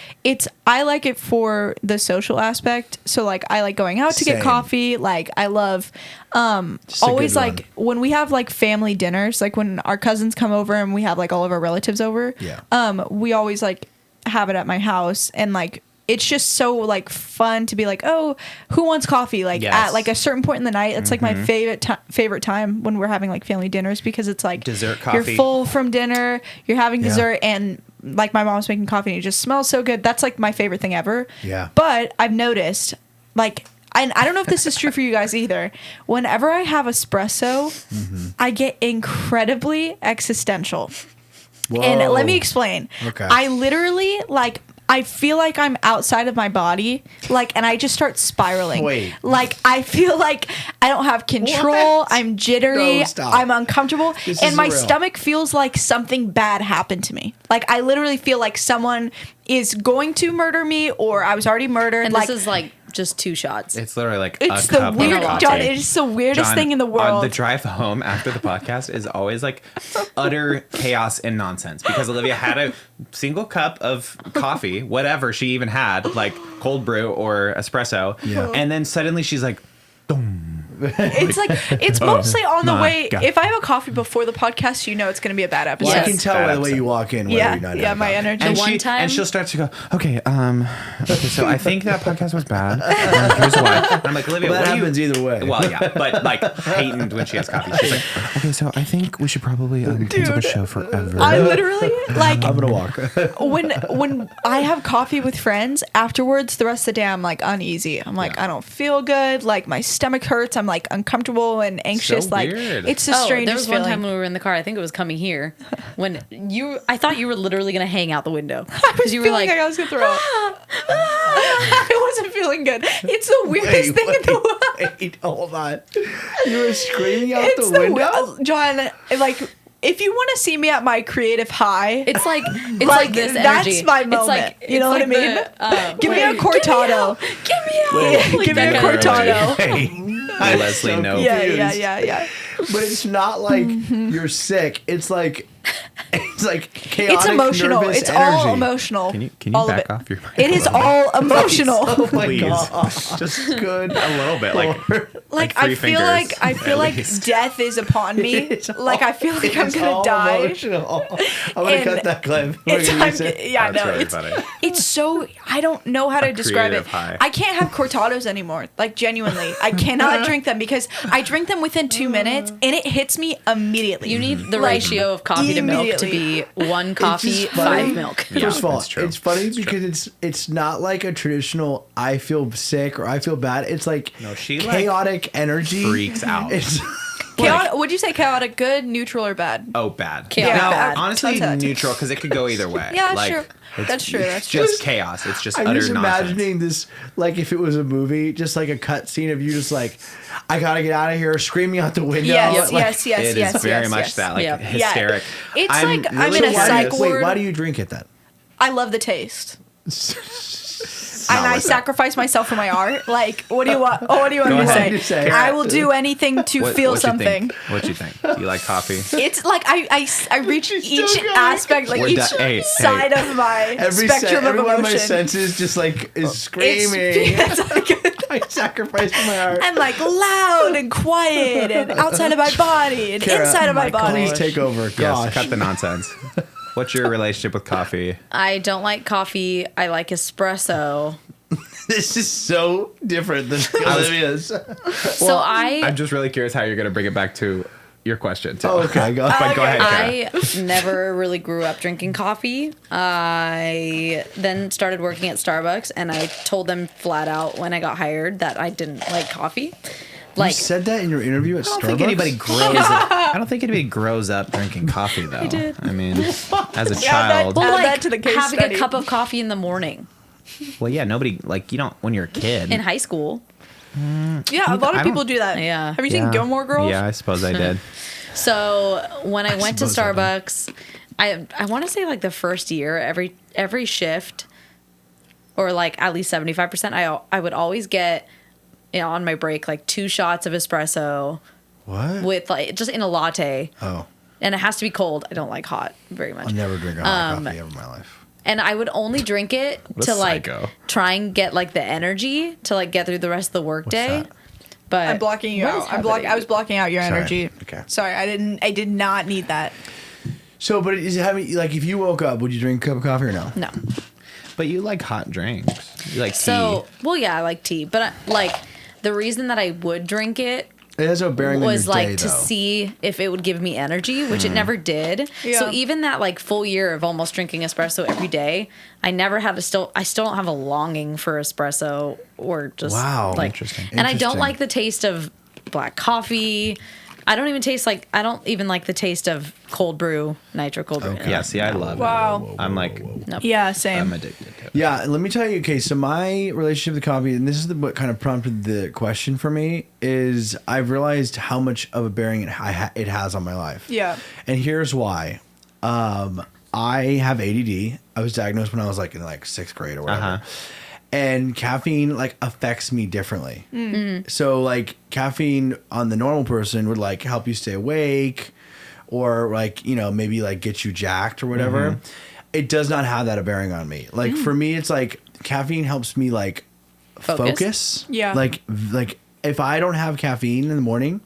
I like it for the social aspect. So like I like going out to Same. get coffee. Like I love Just a always good like when we have like family dinners, like when our cousins come over and we have like all of our relatives over. Yeah. We always like have it at my house, and like it's just so like fun to be like, oh, who wants coffee? Like Yes. at like a certain point in the night, it's like my favorite time when we're having like family dinners, because it's like Dessert You're coffee. full from dinner, you're having Yeah. dessert, and like my mom's making coffee and it just smells so good. That's like my favorite thing ever. Yeah. But I've noticed like. And I don't know if this is true for you guys either. Whenever I have espresso, I get incredibly existential. And Whoa. let me explain. Okay. I literally like I feel like I'm outside of my body, like, and I just start spiraling. Wait. Like I feel like I don't have control. What? I'm jittery. No, stop. I'm uncomfortable, This and isn't my real. stomach feels like something bad happened to me. Like I literally feel like someone is going to murder me, or I was already murdered. And like this is like just 2 shots. It's literally like it's a the cup of weird, coffee. John. It's the weirdest John, thing in the world. The drive home after the podcast is always like utter chaos and nonsense, because Olivia had a single cup of coffee, whatever she even had, like cold brew or espresso, Yeah. and then suddenly she's like, It's like it's mostly on the my way. God. If I have a coffee before the podcast, you know it's going to be a bad episode. Well, I Yes. can tell by the way you walk in. Whether Yeah, you're not yeah, happy my about it. energy. and one time- and she'll start to go, okay, so I think that podcast was bad. Here's why. And I'm like, Olivia, Well, that what do you? happens either way. Well, yeah, but like heightened when she has coffee. She's like, okay, so I think we should probably cancel the show forever. I literally like I'm gonna walk. when I have coffee with friends afterwards. The rest of the day, I'm like uneasy. I'm like I don't feel good. Like my stomach hurts. I'm like uncomfortable and anxious. Like weird. it's the Oh, strangest there was one feeling. time when we were in the car. I think it was coming here when I thought you were literally gonna hang out the window I was because you were feeling like, I was gonna throw up. I wasn't feeling good. It's the weirdest thing in the world. Wait, hold on. You were screaming out It's the window? John. Like if you want to see me at my creative high, it's like like, this that's energy. my It's moment. like You know what I mean? Give me a cortado. Give me out. Wait, Like give me that a kind of cortado. energy. Hi, Leslie. so No. Yeah, confused. yeah. But it's not like you're sick. It's like chaotic, It's emotional. nervous It's energy. all emotional. Can you all back of it. off your mic? It is all emotional. Oh my Please. god. Just Good. a little bit, Like three I feel fingers, like at least. death is upon me. It's Like I feel like I'm it's gonna all die. Emotional. I'm gonna And cut that clip. We're It's, gonna use it. yeah, That's no, really it's funny. it's so I don't know how to describe it. creative high. I can't have cortados anymore. Like genuinely, I cannot drink them because I drink them within 2 minutes and it hits me immediately. You need the Like, ratio of coffee to milk to immediately. be coffee, 1 coffee, funny. 5 milk. Yeah, First of all, that's true. it's funny That's true. because it's not like a traditional I feel sick or I feel bad. It's like No, she, like, chaotic energy. freaks out. It's Chaotic, would you say chaotic good, neutral, or bad? Oh, bad. Chaotic No, bad. honestly, That's it. neutral because it could go either way. Yeah, like, sure. it's That's true. That's just chaos. It's just I'm utter just nonsense. imagining this like if it was a movie, just like a cut scene of you just like, I gotta get out of here, screaming out the window. Yes, like, yes, yes, It yes, is very yes, much yes. that, like, Yeah. hysteric. It's like I'm really in a why psych do you, ward. wait, why do you drink it then? I love the taste. not And I worth it. sacrifice myself for my art. Like, what do you want? Oh, what do you want Go me to ahead. say? Just say it. I will do anything to feel What'd you something. think? What'd you think? Do you like coffee? It's like I reach each going. aspect, like We're each done. Hey, side of my spectrum of every one of my emotion. senses just like is It's screaming. like, I sacrifice my art. I'm like loud and quiet and outside of my body and Cara, inside of my body. Please take over. Yes, Gosh. cut the nonsense. What's your relationship with coffee? I don't like coffee. I like espresso. This is so different than Olivia's. So I'm just really curious how you're going to bring it back to your question, too. Oh, okay, go. But go ahead, Cara. I never really grew up drinking coffee. I then started working at Starbucks, and I told them flat out when I got hired that I didn't like coffee. You Like, said that in your interview at I don't Starbucks? think anybody grows up. I don't think anybody grows up drinking coffee, though. I did. I mean, as a Yeah, child. Add like that to the case having study. a cup of coffee in the morning Well, yeah, nobody, like, you don't, when you're a kid. in high school. Yeah, a lot I of don't- people do that. Yeah. Have you seen Gilmore Girls? Yeah, I suppose I did. So when I went to suppose I did. Starbucks, I want to say like the first year, every shift, or like at least 75%, I would always get, you know, on my break like 2 shots of espresso What? with like just in a latte, Oh, and it has to be cold. I don't like hot very much. I'll never drink a hot coffee ever in my life. And I would only drink it What a to like psycho. try and get like the energy to like get through the rest of the workday. that? But I'm blocking you what is out. happening? I was blocking out your Sorry. energy. Okay. Sorry, I did not need that. So, but is it having, like, if you woke up, would you drink a cup of coffee or no? No. But you like hot drinks. You like tea. So, well, yeah, I like tea, but like the reason that I would drink it It has no bearing on was your like day, to though. see if it would give me energy, which it never did. Yeah. So even that like full year of almost drinking espresso every day, I never had I still don't have a longing for espresso or just Wow. like Interesting. And I don't Interesting. like the taste of black coffee. I don't even like the taste of cold brew, nitro cold brew. Okay. Yeah, see, I love Wow. it. I'm like, Yeah, I'm same. addicted to it. Yeah, and let me tell you. Okay, so my relationship with coffee, and this is what kind of prompted the question for me, is I've realized how much of a bearing it has on my life. Yeah. And here's why. I have ADD. I was diagnosed when I was like in like 6th grade or whatever. Uh-huh. And caffeine like affects me differently. Mm-hmm. So like caffeine on the normal person would like help you stay awake or like, you know, maybe like get you jacked or whatever. Mm-hmm. It does not have that bearing on me. Like Mm. for me, it's like caffeine helps me like focus. Yeah. Like if I don't have caffeine in the morning,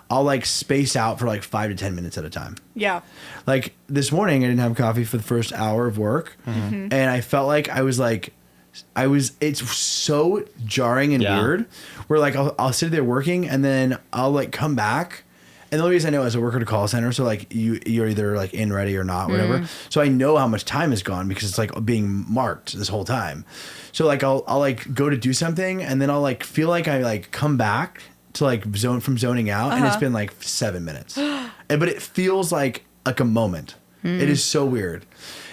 I'll like space out for like 5 to 10 minutes at a time. Yeah. Like this morning, I didn't have coffee for the first hour of work, Mm-hmm. and I felt like it's so jarring and Yeah. weird. Where like I'll sit there working, and then I'll like come back, and the only reason I know is I work at a call center, so like you're either like in ready or not, whatever. So I know how much time has gone because it's like being marked this whole time. So like I'll like go to do something, and then I'll like feel like I like come back to like zoning out, and it's been like 7 minutes, but it feels like a moment. It is so weird,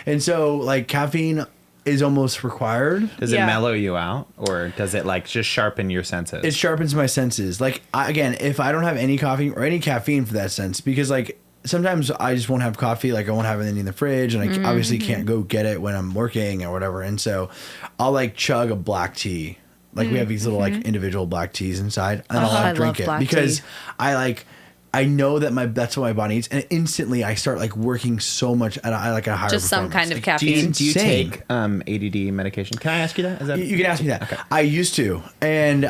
and so like caffeine is almost required. Does Yeah. it mellow you out, or does it like just sharpen your senses? It sharpens my senses. Like again, if I don't have any coffee or any caffeine for that sense, because like sometimes I just won't have coffee. Like I won't have anything in the fridge, and I obviously can't go get it when I'm working or whatever. And so I'll like chug a black tea. Like we have these little like individual black teas inside, and I'll I like drink love it black because tea. I know that that's what my body needs, and instantly I start like working so much at a higher Just some performance. kind of do you, caffeine. do you insane. take ADD medication? Can I ask you that? Is that You can ask me that. I used to, and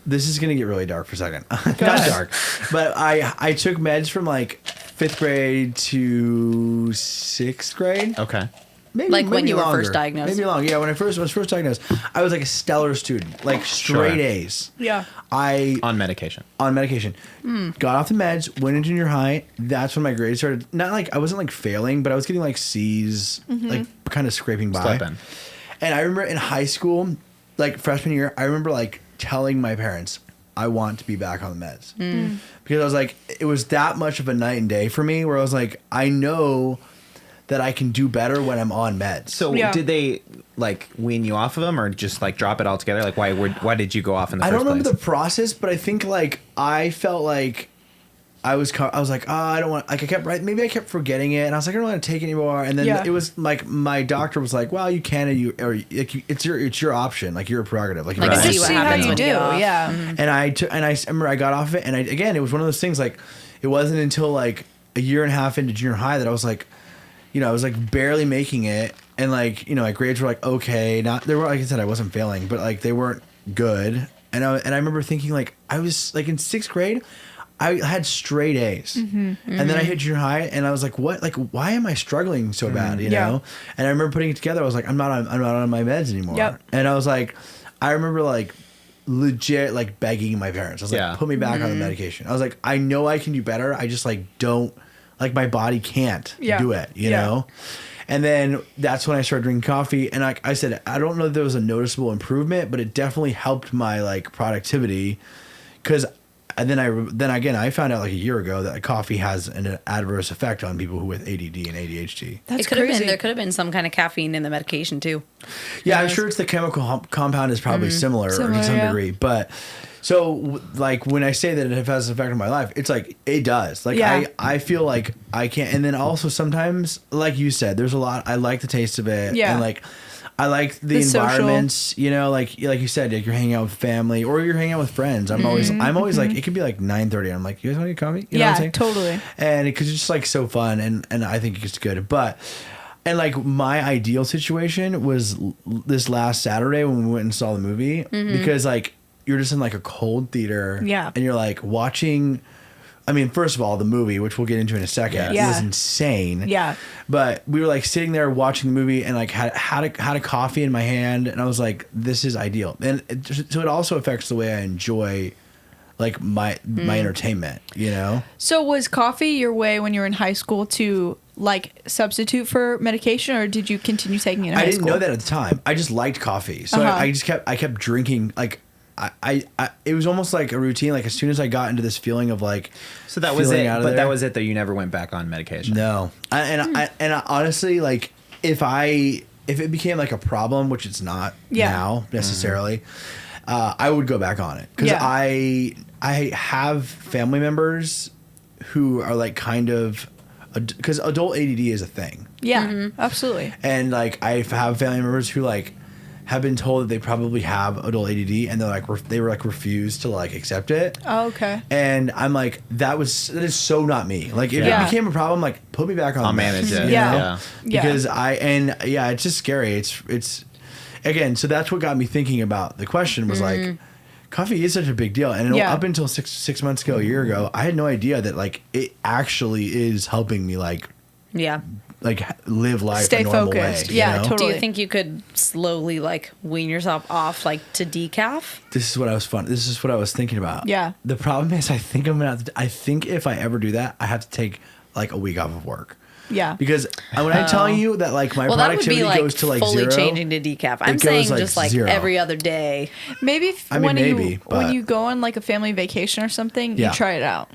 this is gonna get really dark for a second. Not dark, but I took meds from like 5th grade to 6th grade, okay? Like when you were first diagnosed? Maybe longer. Yeah, when I was first diagnosed, I was like a stellar student, like straight A's. Yeah. On medication. Got off the meds, went into junior high. That's when my grades started. Not like I wasn't like failing, but I was getting like C's, like kind of scraping by. Slipping. And I remember in high school, like freshman year, I remember like telling my parents, I want to be back on the meds. Because I was like, it was that much of a night and day for me where I was like, I know that I can do better when I'm on meds. So did they like wean you off of them or just like drop it all together? Like why did you go off in the first place? I don't remember the process, but I think like I felt like I was like, oh, I don't want, like maybe I kept forgetting it, and I was like, I don't want to take it anymore. And then it was like my doctor was like, well, you can, it's your option, like your prerogative, like right. Just see how you do, yeah. And I remember I got off of it, and again, it was one of those things like it wasn't until like a year and a half into junior high that I was like, I was like barely making it, and like my grades were like okay, not they were, like I said, I wasn't failing, but like they weren't good, and I remember thinking like I was like in 6th grade. I had straight A's, and then I hit junior high, and I was like, "What? Like, why am I struggling so bad?" You know? And I remember putting it together. I was like, "I'm not on my meds anymore." Yep. And I was like, I remember like legit like begging my parents. I was like, "Put me back on the medication." I was like, "I know I can do better. I just like don't like my body can't do it." You know? And then that's when I started drinking coffee, and like I said, I don't know if there was a noticeable improvement, but it definitely helped my like productivity, because. And then again, I found out like a year ago that coffee has an adverse effect on people with ADD and ADHD. That's crazy. There could have been some kind of caffeine in the medication too. Yeah, I'm sure it's the chemical compound is probably similar to some degree. But so like when I say that it has an effect on my life, it's like it does. Like I feel like I can't. And then also sometimes, like you said, there's a lot. I like the taste of it. Yeah. And like. I like the environments, like you said, like you're hanging out with family or you're hanging out with friends. I'm always like, it could be like 9:30. And I'm like, you guys want to get coffee? You know what I'm saying? Totally. And because it's just like so fun, and I think it's good. And like my ideal situation was this last Saturday when we went and saw the movie, because like you're just in like a cold theater, and you're like watching. I mean, first of all, the movie, which we'll get into in a second, was insane. Yeah. But we were like sitting there watching the movie, and like had a coffee in my hand, and I was like, "This is ideal." And so it also affects the way I enjoy, like my entertainment. So was coffee your way when you were in high school to like substitute for medication, or did you continue taking it in high school? I didn't know that at the time. I just liked coffee, so I kept drinking like. I it was almost like a routine. Like as soon as I got into this feeling of like, so that was it. But that was it. That you never went back on medication. No, I honestly like if it became like a problem, which it's not now necessarily, I would go back on it because I have family members who are like kind of because adult ADD is a thing. Yeah, absolutely. And like I have family members who like. Have been told that they probably have adult ADD, and they were refused to like accept it. Oh, okay. And I'm like, that is so not me. Like if it became a problem, like put me back on. I'll manage it. Because it's just scary. It's again. So that's what got me thinking about the question was like, coffee is such a big deal, and up until six months ago, a year ago, I had no idea that like it actually is helping me like live life stay a normal focused. way. Totally. Do you think you could slowly like wean yourself off like to decaf? This is what I was thinking about. Yeah. The problem is I think if I ever do that, I have to take like a week off of work. Yeah. Because when I'm telling you that like my productivity goes to like fully zero, changing to decaf. I'm saying like just like 0. Every other day. Maybe when you go on like a family vacation or something, you try it out.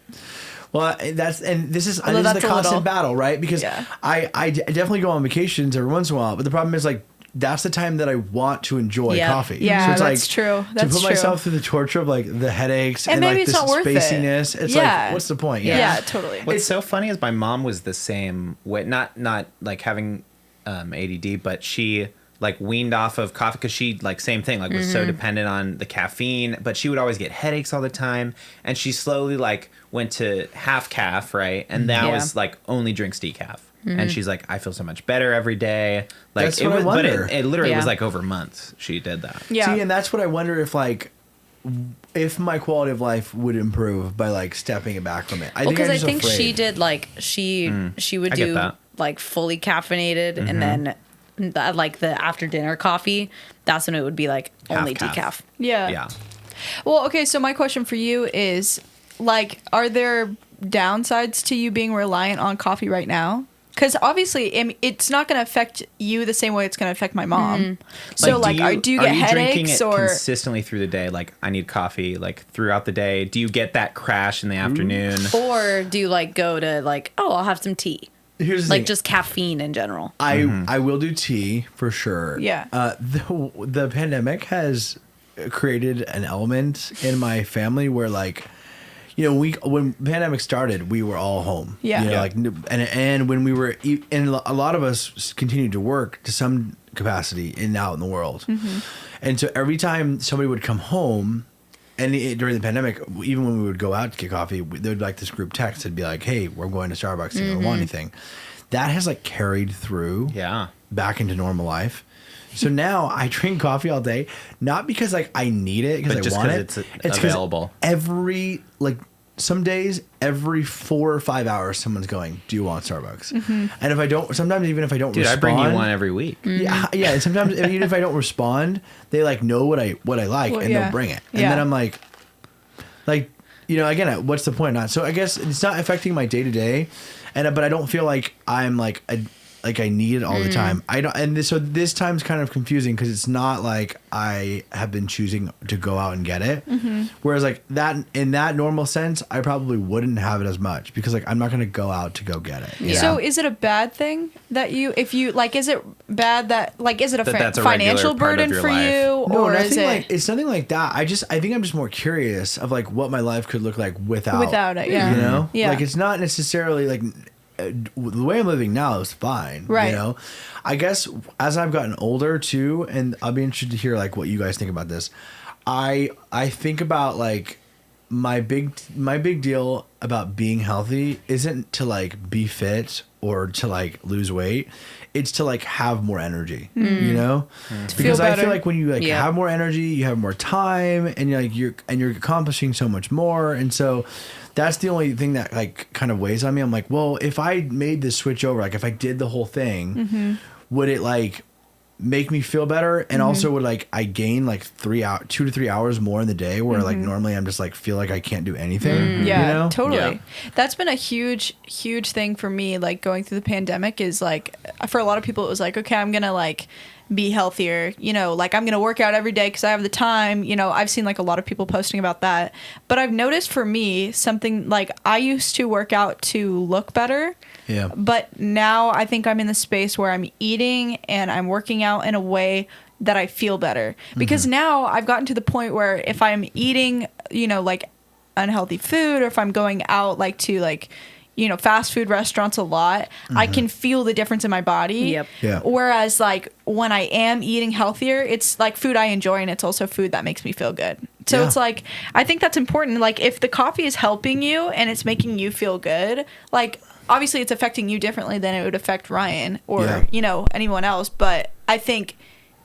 Well, this is the constant battle, right? Because I definitely go on vacations every once in a while, but the problem is like that's the time that I want to enjoy coffee. Yeah, so it's that's true. To put myself through the torture of like the headaches and like it's the not worth spaciness. It's like, what's the point? Yeah, totally. What's so funny is my mom was the same way. Not like having ADD, but she like weaned off of coffee because she like same thing, like was so dependent on the caffeine, but she would always get headaches all the time, and she slowly like went to half calf, right? And now is like only drinks decaf. And she's like, I feel so much better every day. Like that's what I wonder. But it literally was like over months she did that. Yeah. See, and that's what I wonder if my quality of life would improve by like stepping it back from it. I think she did like she would do like fully caffeinated and then like the after dinner coffee, that's when it would be like only Half. decaf. Yeah. Yeah. Well, okay, so my question for you is, like, are there downsides to you being reliant on coffee right now? Because obviously, it's not going to affect you the same way it's going to affect my mom. So, do you get drinking headaches it or consistently through the day? Like, I need coffee, like, throughout the day. Do you get that crash in the afternoon? Or do you like go to like, oh, I'll have some tea? Here's the Like thing. just caffeine in general. I will do tea for sure. Yeah. The pandemic has created an element in my family where, like, you know, when the pandemic started, we were all home. Yeah. You know, Yeah. like, and when we were, and a lot of us continued to work to some capacity out in the world. And so every time somebody would come home, and during the pandemic, even when we would go out to get coffee, there would be like this group text that'd be like, "Hey, we're going to Starbucks. Do you want anything?" That has like carried through Yeah. back into normal life. So now I drink coffee all day, not because like I need it, because But I just want 'cause it. it's 'cause available. Some days, every 4 or 5 hours, someone's going, "Do you want Starbucks?" And if I don't, sometimes even if I don't Dude, respond, I bring you one every week. yeah, yeah. And sometimes even if I don't respond, they like know what I like, Well, and yeah. they'll bring it. And Yeah. then I'm like, you know, again, what's the point? Not so. I guess it's not affecting my day to day, but I don't feel like I'm like I need it all the time. I don't, and so this time's kind of confusing because it's not like I have been choosing to go out and get it. Whereas like that in that normal sense, I probably wouldn't have it as much because like I'm not going to go out to go get it. you So know? is it a bad thing that if you like, is it bad that like, is it a That's a financial regular part of burden your for life. you, No, or nothing is it like it's nothing like that. I think I'm just more curious of like what my life could look like without it? Yeah, You know, yeah. like it's not necessarily like the way I'm living now is fine. Right. You know, I guess as I've gotten older too, and I'll be interested to hear like what you guys think about this. I think about like my big deal about being healthy isn't to like be fit or to like lose weight. It's to like have more energy, you know, because I feel better. like when you like Yeah. have more energy, you have more time, and you're accomplishing so much more, and so that's the only thing that like kind of weighs on me. I'm like, well, if I made this switch over, like if I did the whole thing, would it like make me feel better, and also would like I gain like 2 to 3 hours more in the day where like normally I'm just like feel like I can't do anything. Yeah, you know? totally. Yeah. That's been a huge thing for me, like going through the pandemic is like, for a lot of people, it was like, okay, I'm going to like be healthier, you know, like I'm going to work out every day because I have the time. You know, I've seen like a lot of people posting about that. But I've noticed for me something like I used to work out to look better. Yeah. But now I think I'm in the space where I'm eating and I'm working out in a way that I feel better. Because now I've gotten to the point where if I'm eating, you know, like unhealthy food, or if I'm going out like to like, you know, fast food restaurants a lot, I can feel the difference in my body. Yep. Yeah. Whereas like when I am eating healthier, it's like food I enjoy, and it's also food that makes me feel good. So Yeah. it's like, I think that's important. Like if the coffee is helping you and it's making you feel good, like obviously it's affecting you differently than it would affect Ryan or, Yeah. you know, anyone else. But I think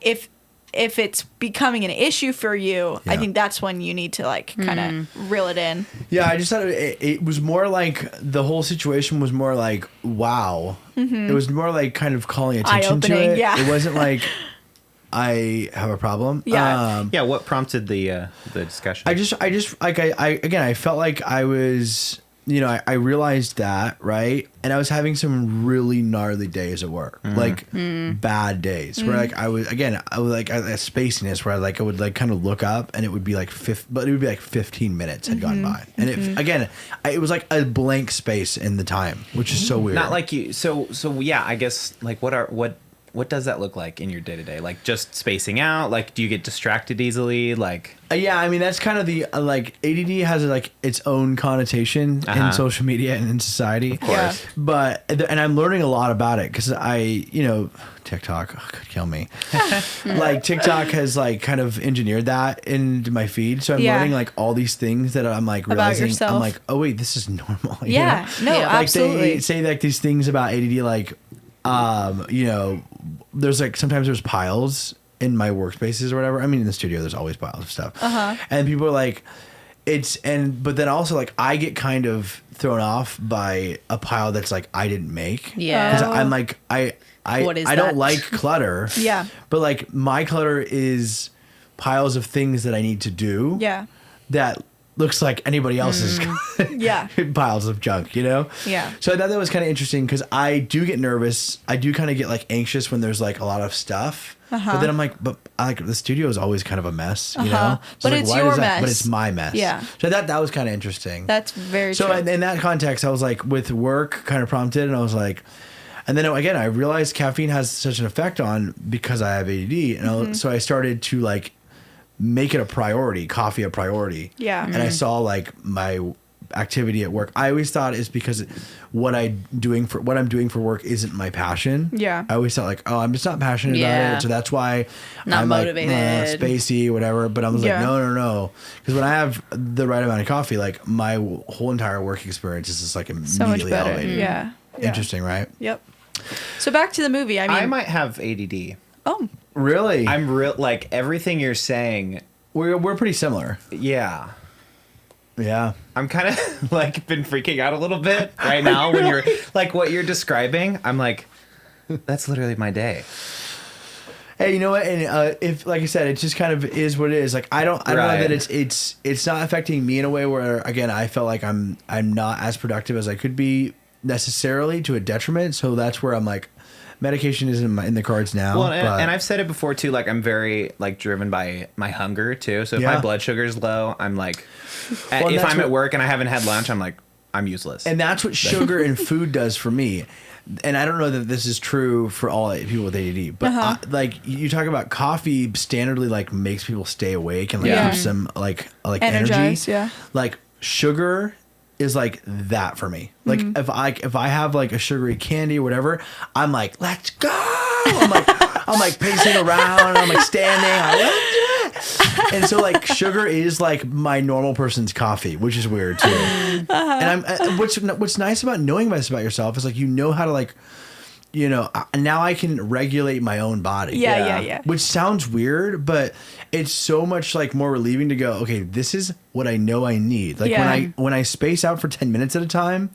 if it's becoming an issue for you, I Yeah. think that's when you need to like kind of reel it in. Yeah, I just thought it was more like the whole situation was more like, wow. It was more like kind of calling attention to Eye-opening, it. yeah. It wasn't like I have a problem. Yeah. Yeah, what prompted the discussion? I just like I felt like I was, you know, I realized that, right? And I was having some really gnarly days at work, like bad days where like I was like a spaciness where I would like kind of look up and it would be like 15 minutes had gone by. And it was like a blank space in the time, which is so weird. Not like you. So yeah, I guess like what does that look like in your day to day? Like just spacing out? Like do you get distracted easily? Like Yeah, I mean that's kind of the like ADD has like its own connotation in social media and in society, of course. But and I'm learning a lot about it because TikTok could kill me. Like TikTok has like kind of engineered that into my feed, so I'm Yeah. learning like all these things that I'm like About realizing. yourself. I'm like, oh wait, this is normal. you Yeah, know? no, Yeah. Like absolutely. they say like these things about ADD, like you know, there's like sometimes there's piles in my workspaces or whatever. I mean, in the studio, there's always piles of stuff. And people are like, but then also like I get kind of thrown off by a pile that's like I didn't make. Yeah. Because I'm like, what is I that? don't like clutter. Yeah. But like my clutter is piles of things that I need to do. Yeah. That looks like anybody else's Yeah. piles of junk, you know? Yeah. So I thought that was kind of interesting because I do get nervous. I do kind of get like anxious when there's like a lot of stuff. But then I'm like, the studio is always kind of a mess, you know? So But like, it's why your does that- mess. But it's my mess. Yeah. So that was kind of interesting. That's very So true. in that context, I was like, with work kind of prompted, and I was like, and then again, I realized caffeine has such an effect on because I have ADD, and so I started to like make it a priority, coffee a priority. Yeah. And I saw like my activity at work. I always thought it's because what I'm doing for work isn't my passion. Yeah. I always thought like, oh, I'm just not passionate about Yeah. it, so that's why Not I'm motivated. like spacey, whatever. But I was Yeah. like, no, because when I have the right amount of coffee, like my whole entire work experience is just like So much immediately better. elevated. Yeah. Interesting, right? Yep. So back to the movie. I mean, I might have ADD. oh, Really? I'm real like everything you're saying. We're pretty similar. Yeah. Yeah. I'm kind of like been freaking out a little bit right now when you're like what you're describing. I'm like, that's literally my day. Hey, you know what? And if, like I said, it just kind of is what it is. Like I don't know Right. that it's not affecting me in a way where, again, I felt like I'm not as productive as I could be necessarily, to a detriment. So that's where I'm like, medication isn't in the cards now. Well, but and I've said it before too. Like I'm very like driven by my hunger too. So if Yeah. my blood sugar's low, I'm like, Well, if that's I'm at what- work and I haven't had lunch, I'm like, I'm useless. And that's what sugar and food does for me. And I don't know that this is true for all people with ADD, but like you talk about coffee, standardly like makes people stay awake and like Yeah. keeps them like Energized, energy. yeah. Like sugar is like that for me. Like if I have like a sugary candy or whatever, I'm like, let's go. I'm like pacing around. I'm like standing. And so like sugar is like my normal person's coffee, which is weird too. And I'm what's nice about knowing this about yourself is like you know how to like, you know, now I can regulate my own body. Yeah. Which sounds weird, but it's so much like more relieving to go, okay, this is what I know I need. Like Yeah. when I space out for 10 minutes at a time,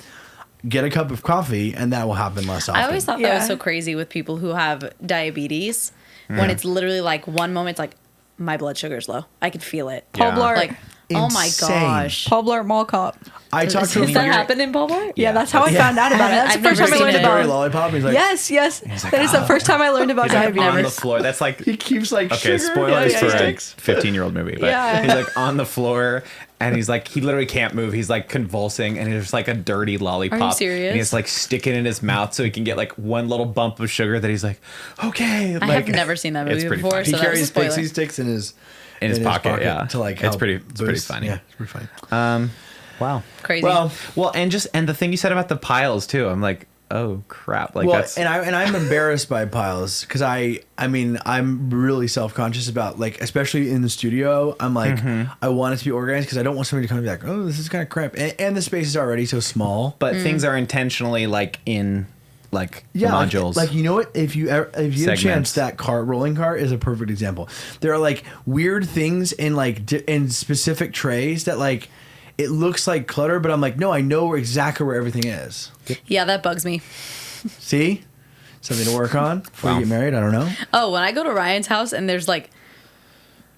get a cup of coffee, and that will happen less often. I always thought that Yeah. was so crazy with people who have diabetes when it's literally like one moment it's like my blood sugar's low. I can feel it. Paul Yeah. Blart. Like, oh my Insane. gosh. Paul Blart Mall Cop. I talked to Does a that friend. happen in Paul Blart? Yeah, that's how I found out about it. That's I've the first never time I seen learned it. about Berry it. lollipop. He's like, Yes. like, That is the first time I learned about He's like on the diabetes. floor. That's like he keeps like okay, sugar. spoilers Yeah, for yeah, a yeah. 15-year-old movie. But Yeah. he's like on the floor and he's like he literally can't move. He's like convulsing and there's like a dirty lollipop. serious? And he's like sticking in his mouth so he can get like one little bump of sugar that he's like, okay. I like, have never seen that it's movie pretty before, funny. He so that was a carries spoiler. pixie sticks in his pocket, yeah. to like It's help pretty boost. funny. Yeah, it's pretty funny. Wow. Crazy. Well, and the thing you said about the piles too. I'm like, oh crap. Like well, that's I'm embarrassed by piles because I mean I'm really self-conscious about like, especially in the studio, I'm like I want it to be organized because I don't want somebody to come and be like, oh, this is kind of crap, and the space is already so small. but things are intentionally like in like Yeah, modules. like you know what? If you get a chance, Segments. that rolling cart is a perfect example. There are like weird things in like in specific trays that like it looks like clutter, but I'm like, no, I know exactly where everything is. Yeah, that bugs me. See, something to work on before Wow. you get married. I don't know. Oh, when I go to Ryan's house and there's like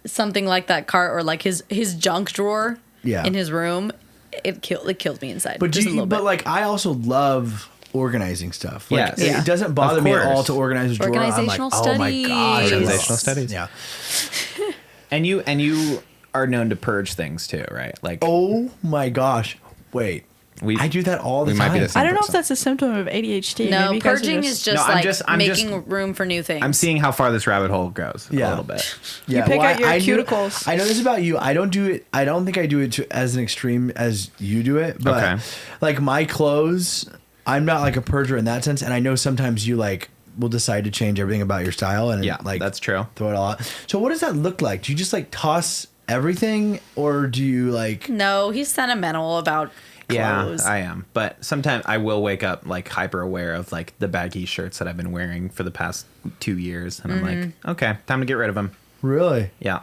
something like that cart or like his junk drawer Yeah. in his room, it kills me inside. But just a little bit. like I also love organizing stuff. Like, Yes. it, Yeah. it doesn't bother me at all course. to organize a drawer. I'm like, Organizational oh my gosh, I love Organizational it. studies. Yeah. and you are known to purge things too, right? Like Oh my gosh. Wait. We- I do that all the we time. might be the same. I don't know if person. that's a symptom of ADHD. no, Maybe you guys are purging is just No, like I'm making room for new things. I'm seeing how far this rabbit hole goes a Yeah. little bit. Yeah, pick out your I knew- cuticles. I know this about you. I don't do it. I don't think I do it as an extreme as you do it. But Okay. like my clothes, I'm not like a purger in that sense. And I know sometimes you like will decide to change everything about your style and Yeah, like that's true. throw it all out. So what does that look like? Do you just like toss everything, or do you like? No, he's sentimental about clothes. Yeah, I am. But sometimes I will wake up like hyper aware of like the baggy shirts that I've been wearing for the past 2 years, and I'm like, okay, time to get rid of them. Really? Yeah.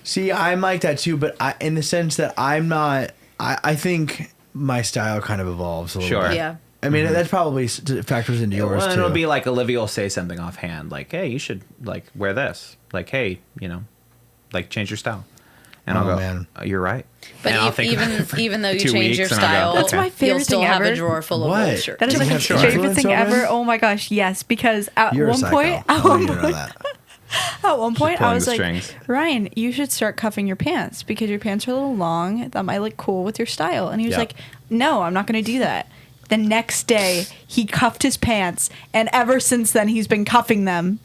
See, I'm like that too, but I, in the sense that I'm not. I think my style kind of evolves a little Sure. bit. Yeah. I mean, that's probably factors into yours Well, too. it'll be like Olivia will say something offhand, like, "Hey, you should like wear this." Like, "Hey, like change your style." And I'll go, man. "You're right." But And I'll think about it for even though you 2 change your weeks, and I'll style, go, That's my favorite you'll still thing have ever. a drawer full of What? old shirts. That is my Sure. favorite Influence thing over ever. it? Oh my gosh, yes. Because at You're a one psycho. point, I want you to know that. at one point, I pulling was the like, strings. Ryan, you should start cuffing your pants because your pants are a little long. That might look cool with your style. And he was Yeah. like, no, I'm not going to do that. The next day, he cuffed his pants, and ever since then, he's been cuffing them.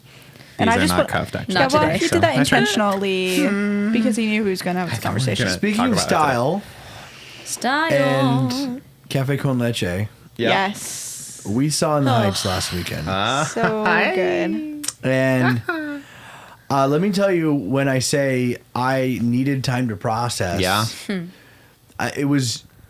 And These I are just not want- cuffed, actually. Yeah, Not well, today, he so did that that's right. intentionally because he knew he was going to have this conversation. gonna Speaking talk of about it today. style Style. and Cafe Con Leche, Yeah. Yes. we saw In the Heights last weekend. So good. And let me tell you, when I say I needed time to process, Yeah.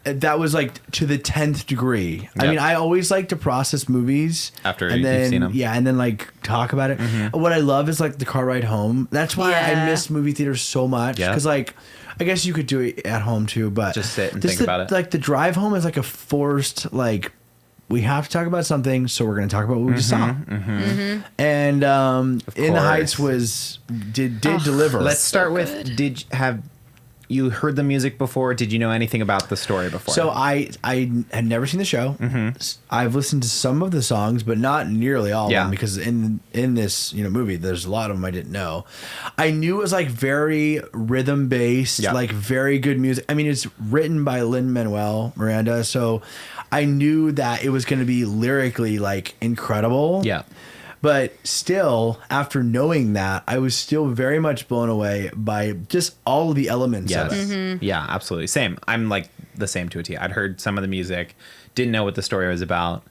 that was like to the 10th degree. I Yep. mean, I always like to process movies After and you've then, seen 'em. yeah, and then like talk about it. What I love is like the car ride home. That's why I Yeah. miss movie theaters so much. Yeah. Because like, I guess you could do it at home too, but Just sit and think about it. Like the drive home is like a forced like. We have to talk about something, so we're going to talk about what we just saw. And In the Heights did deliver. Let's start with, have you heard the music before? Did you know anything about the story before? So I had never seen the show. I've listened to some of the songs, but not nearly all of Yeah. them because in this movie, there's a lot of them I didn't know. I knew it was like very rhythm based, Yeah. like very good music. I mean, it's written by Lin-Manuel Miranda, so I knew that it was going to be lyrically like incredible. Yeah. But still, after knowing that, I was still very much blown away by just all of the elements Yes. of it. Yeah, absolutely. Same. I'm like the same to a T. I'd heard some of the music, didn't know what the story was about.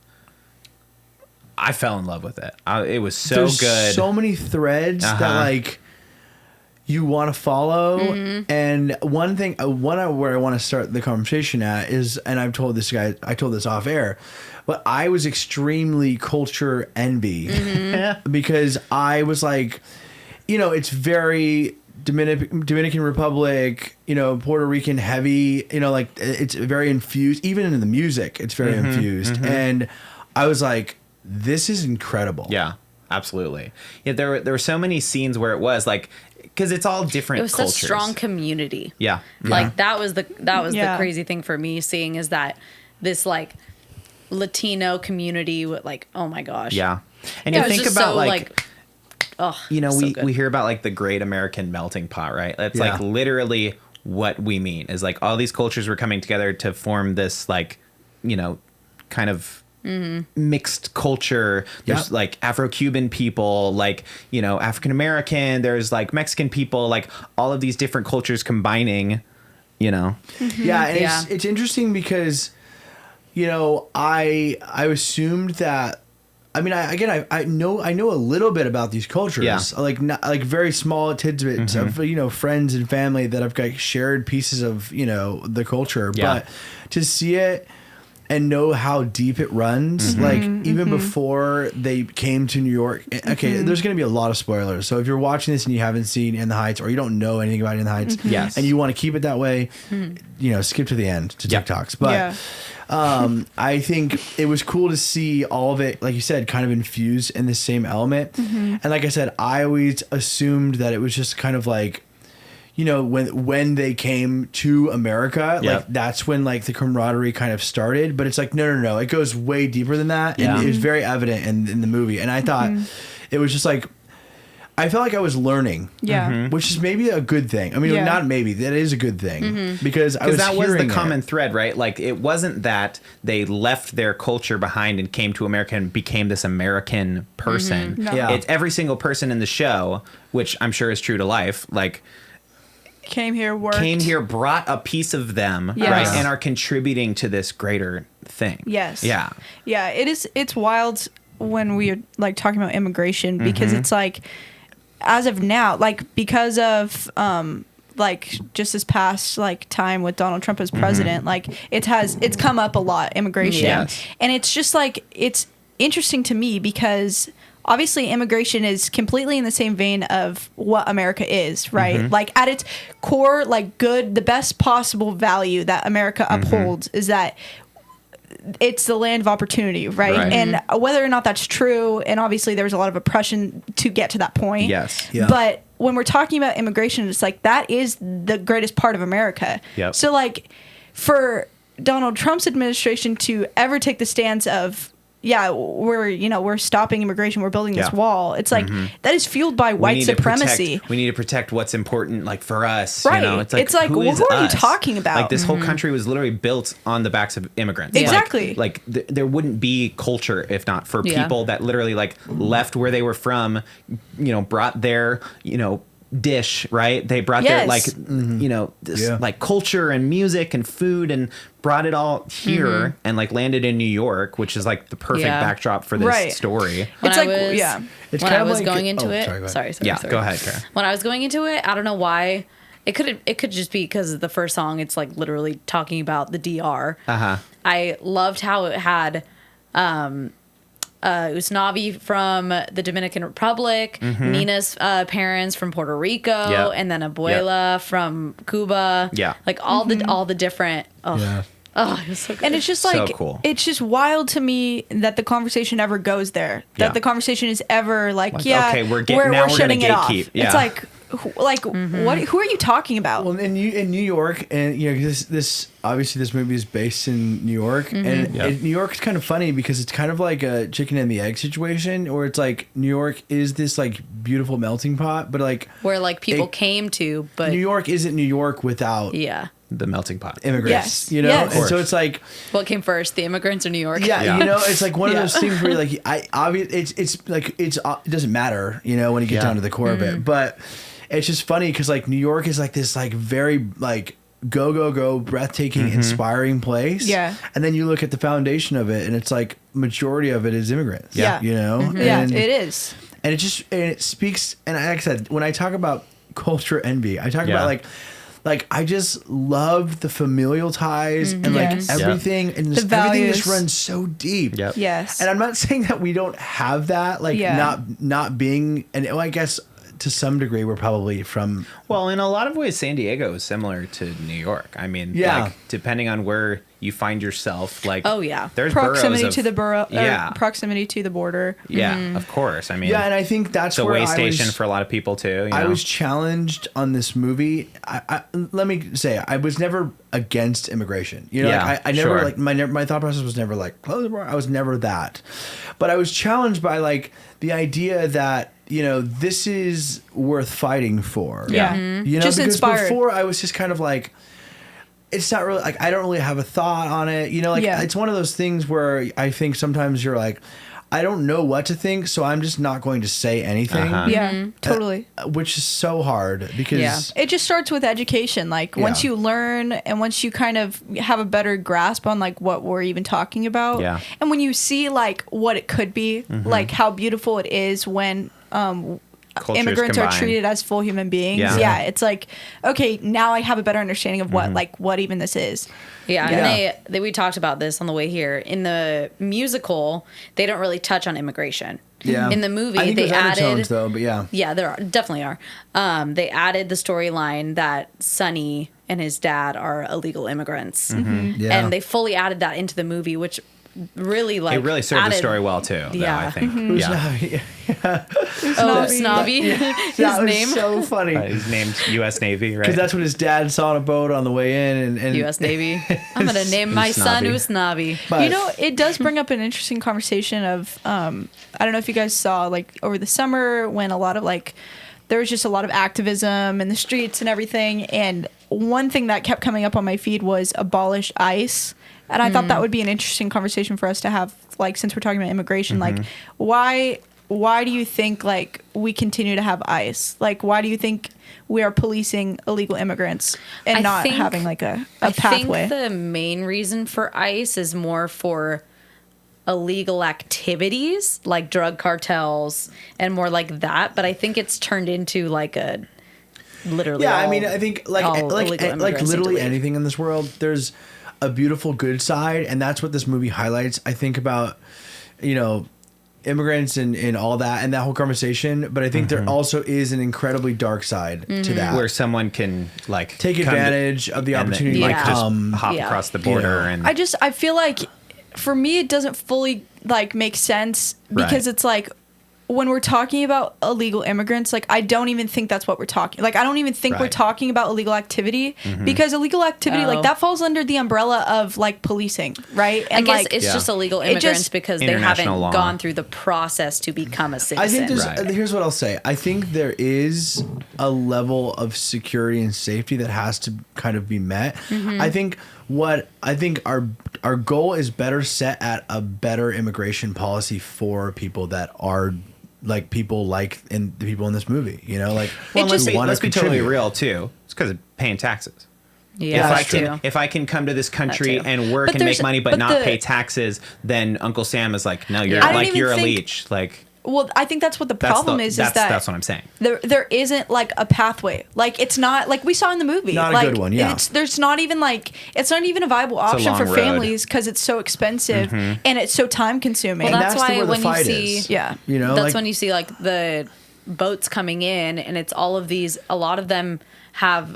I fell in love with it. It was so There's good. so many threads that like you want to follow. And one thing, where I want to start the conversation at is, and I told this off air, but I was extremely culture envy because I was like, it's very Dominican Republic, Puerto Rican heavy, like it's very infused, even in the music, it's very infused. And I was like, this is incredible. Yeah, absolutely. Yeah, there were so many scenes where it was like, because it's all different It was cultures. such strong community. Yeah. Like that was the Yeah. crazy thing for me seeing is that this like Latino community with like, oh my gosh. Yeah. And It you was think just about so, like oh, we good. hear about like the great American melting pot, right? That's Yeah. like literally what we mean is like all these cultures were coming together to form this like, kind of mixed culture. There's Yep. like Afro-Cuban people, like, African American, there's like Mexican people, like all of these different cultures combining, Yeah, and Yeah. it's interesting because, I assumed that. I mean, I know a little bit about these cultures, Yeah. like not, like very small tidbits of friends and family that I've got shared pieces of the culture, Yeah. but to see it and know how deep it runs, like even before they came to New York. Okay, there's going to be a lot of spoilers. So if you're watching this and you haven't seen In the Heights or you don't know anything about In the Heights, Yes. and you want to keep it that way, skip to the end to Yeah. TikToks. But I think it was cool to see all of it, like you said, kind of infused in the same element. And like I said, I always assumed that it was just kind of like, when they came to America, Yeah. like that's when like the camaraderie kind of started. But it's like, no. It goes way deeper than that. Yeah. And it was very evident in the movie. And I thought it was just like, I felt like I was learning. Yeah. Which is maybe a good thing. I mean, Yeah. not maybe. That is a good thing. Because I because was that was the hearing common it. thread, right? Like it wasn't that they left their culture behind and came to America and became this American person. No. Yeah. It's every single person in the show, which I'm sure is true to life, like Came here, worked. came here, brought a piece of them, Yes. right, and are contributing to this greater thing. Yes. Yeah. Yeah, it's wild when we are like talking about immigration because it's like as of now, like because of like just this past like time with Donald Trump as president, like it's come up a lot, immigration. Yes. And it's just like it's interesting to me because obviously immigration is completely in the same vein of what America is, right? Like at its core, like good, the best possible value that America upholds is that it's the land of opportunity, right? Right. And whether or not that's true, and obviously there was a lot of oppression to get to that point. Yes. Yeah. But when we're talking about immigration, it's like that is the greatest part of America. Yep. So like for Donald Trump's administration to ever take the stance of, yeah, we're stopping immigration, we're building this Yeah. wall. It's like that is fueled by white supremacy. We need to protect what's important, like for us. Right. You know? It's like, who well, is who are you us? talking about? Like this whole country was literally built on the backs of immigrants. Exactly. Like there wouldn't be culture if not for Yeah. people that literally like left where they were from, brought their, dish, right? They brought their like, this Yeah. like culture and music and food and brought it all here and like landed in New York, which is like the perfect Yeah. backdropp for this Right. story. When It's I like, was, yeah. It's when kind I of was like- going into oh, it, sorry, go ahead. sorry. Go ahead, Cara. When I was going into it, I don't know why. It could just be because the first song, it's like literally talking about the DR. Uh-huh. I loved how it had Usnavi from the Dominican Republic, Nina's parents from Puerto Rico, Mm-hmm. Yep. and then Abuela from Cuba. Yeah. Like all the different. Oh, Yeah. oh, it was so good. And it's just So like, cool. it's just wild to me that the conversation ever goes there. That Yeah. the conversation is ever like, Like, yeah, okay, we're gonna shutting it off. gatekeep. Yeah. It's like, who are you talking about? Well, in New York, and this obviously this movie is based in New York, and Yep. New York's kind of funny because it's kind of like a chicken and the egg situation, where it's like New York is this like beautiful melting pot, but like Where like people it- came to, but New York isn't New York without yeah. The melting pot. immigrants, Yes. you know, Yes. and so it's like. What came first, the immigrants or New York? Yeah, Yeah. it's like one Yeah. of those things where like it doesn't matter, when you get Yeah. down to the core of it. But it's just funny because like New York is like this like very like go breathtaking, inspiring place. Yeah. and then you look at the foundation of it, and it's like majority of it is immigrants. Yeah. Yeah, and, it is. and it speaks. And like I said, when I talk about culture envy, I talk Yeah. about like I just love the familial ties and like Yes. everything, and The everything just values. runs so deep. Yep. Yes. And I'm not saying that we don't have that, like Yeah. not being, and well, I guess to some degree we're probably from. Well, in a lot of ways, San Diego is similar to New York. I mean, Yeah. like, depending on where you find yourself, like, Oh, yeah. there's Proximity boroughs to the borough. Yeah. Proximity to the border. Yeah, of course. I mean, Yeah, and I think that's it's a where way I station was, for a lot of people too. You I know? was challenged on this movie. Let me say, I was never against immigration. Yeah, like I never sure. like my thought process was never like close the door. I was never that, but I was challenged by like the idea that this is worth fighting for. Yeah. Just because inspired. before I was just kind of like. It's not really like I don't really have a thought on it. Yeah. It's one of those things where I think sometimes you're like, I don't know what to think, so I'm just not going to say anything. Uh-huh. Yeah, totally. Which is so hard because Yeah. It just starts with education. Like once Yeah. you learn and once you kind of have a better grasp on like what we're even talking about. Yeah. And when you see like what it could be, like how beautiful it is when Cultures immigrants are combined. treated as full human beings. Yeah. Yeah. It's like, okay, now I have a better understanding of what even this is. Yeah, Yeah. and we talked about this on the way here. In the musical, they don't really touch on immigration. Yeah. In the movie, I think they there's undertones, added. though, but yeah. Yeah, there definitely are. They added the storyline that Sonny and his dad are illegal immigrants, Yeah. and they fully added that into the movie, which really like it really served the added- story well too. Though, Yeah. I think. Who's Yeah. Oh, Snobby, his that was name. so funny. He's named U.S. Navy, right? Because that's what his dad saw on a boat on the way in, and U.S. Navy. I'm gonna name my son Snobby. Usnavi. But- You know, it does bring up an interesting conversation of I don't know if you guys saw like over the summer when a lot of like there was just a lot of activism in the streets and everything, and one thing that kept coming up on my feed was abolish ICE. And I thought that would be an interesting conversation for us to have, like, since we're talking about immigration, like, why do you think, like, we continue to have ICE? Like, why do you think we are policing illegal immigrants and I not think- having, like, a I pathway? think the main reason for ICE is more for illegal activities like drug cartels and more like that. But I think it's turned into like a literally. yeah, I all- mean, I think like all illegal like immigrants need to literally leave. anything in this world, there's a beautiful good side, and that's what this movie highlights. I think about immigrants and all that and that whole conversation, but I think there also is an incredibly dark side to that. where someone can like Take come to- advantage of the and then, opportunity like, to just come. hop Yeah. across the border Yeah. and I feel like for me, it doesn't fully like make sense because Right. it's like when we're talking about illegal immigrants, like I don't even think that's what we're talking. Like I don't even think we're Right. talking about illegal activity because illegal activity like Oh. that falls under the umbrella of like policing, right? I guess like, it's Yeah. just illegal It immigrants just- because they haven't International law. gone through the process to become a citizen. I think there's. Right. Here's what I'll say. I think there is a level of security and safety that has to kind of be met. I think our goal is better set at a better immigration policy for people that are like people like in the people in this movie. You know, like Well, It let's just- be, wanna let's be totally contribute. real too. It's because of paying taxes. yeah, if I that's can, true. if I can come to this country That too. and work But and make there's- money but but not the- pay taxes, then Uncle Sam is like, no, you're Yeah. I don't like even you're a think- leech. Like well, I think that's what the that's problem the, is that's, that that's what I'm saying. there isn't like a pathway. Like it's not like we saw in the movie. Not a like, good one, yeah. There's not even like it's not even a viable option for long road. families because it's so expensive and it's so time consuming. Well, And that's why where the when you fight see- is. Yeah. You know, That's like, when you see like the boats coming in, and it's all of these. A lot of them have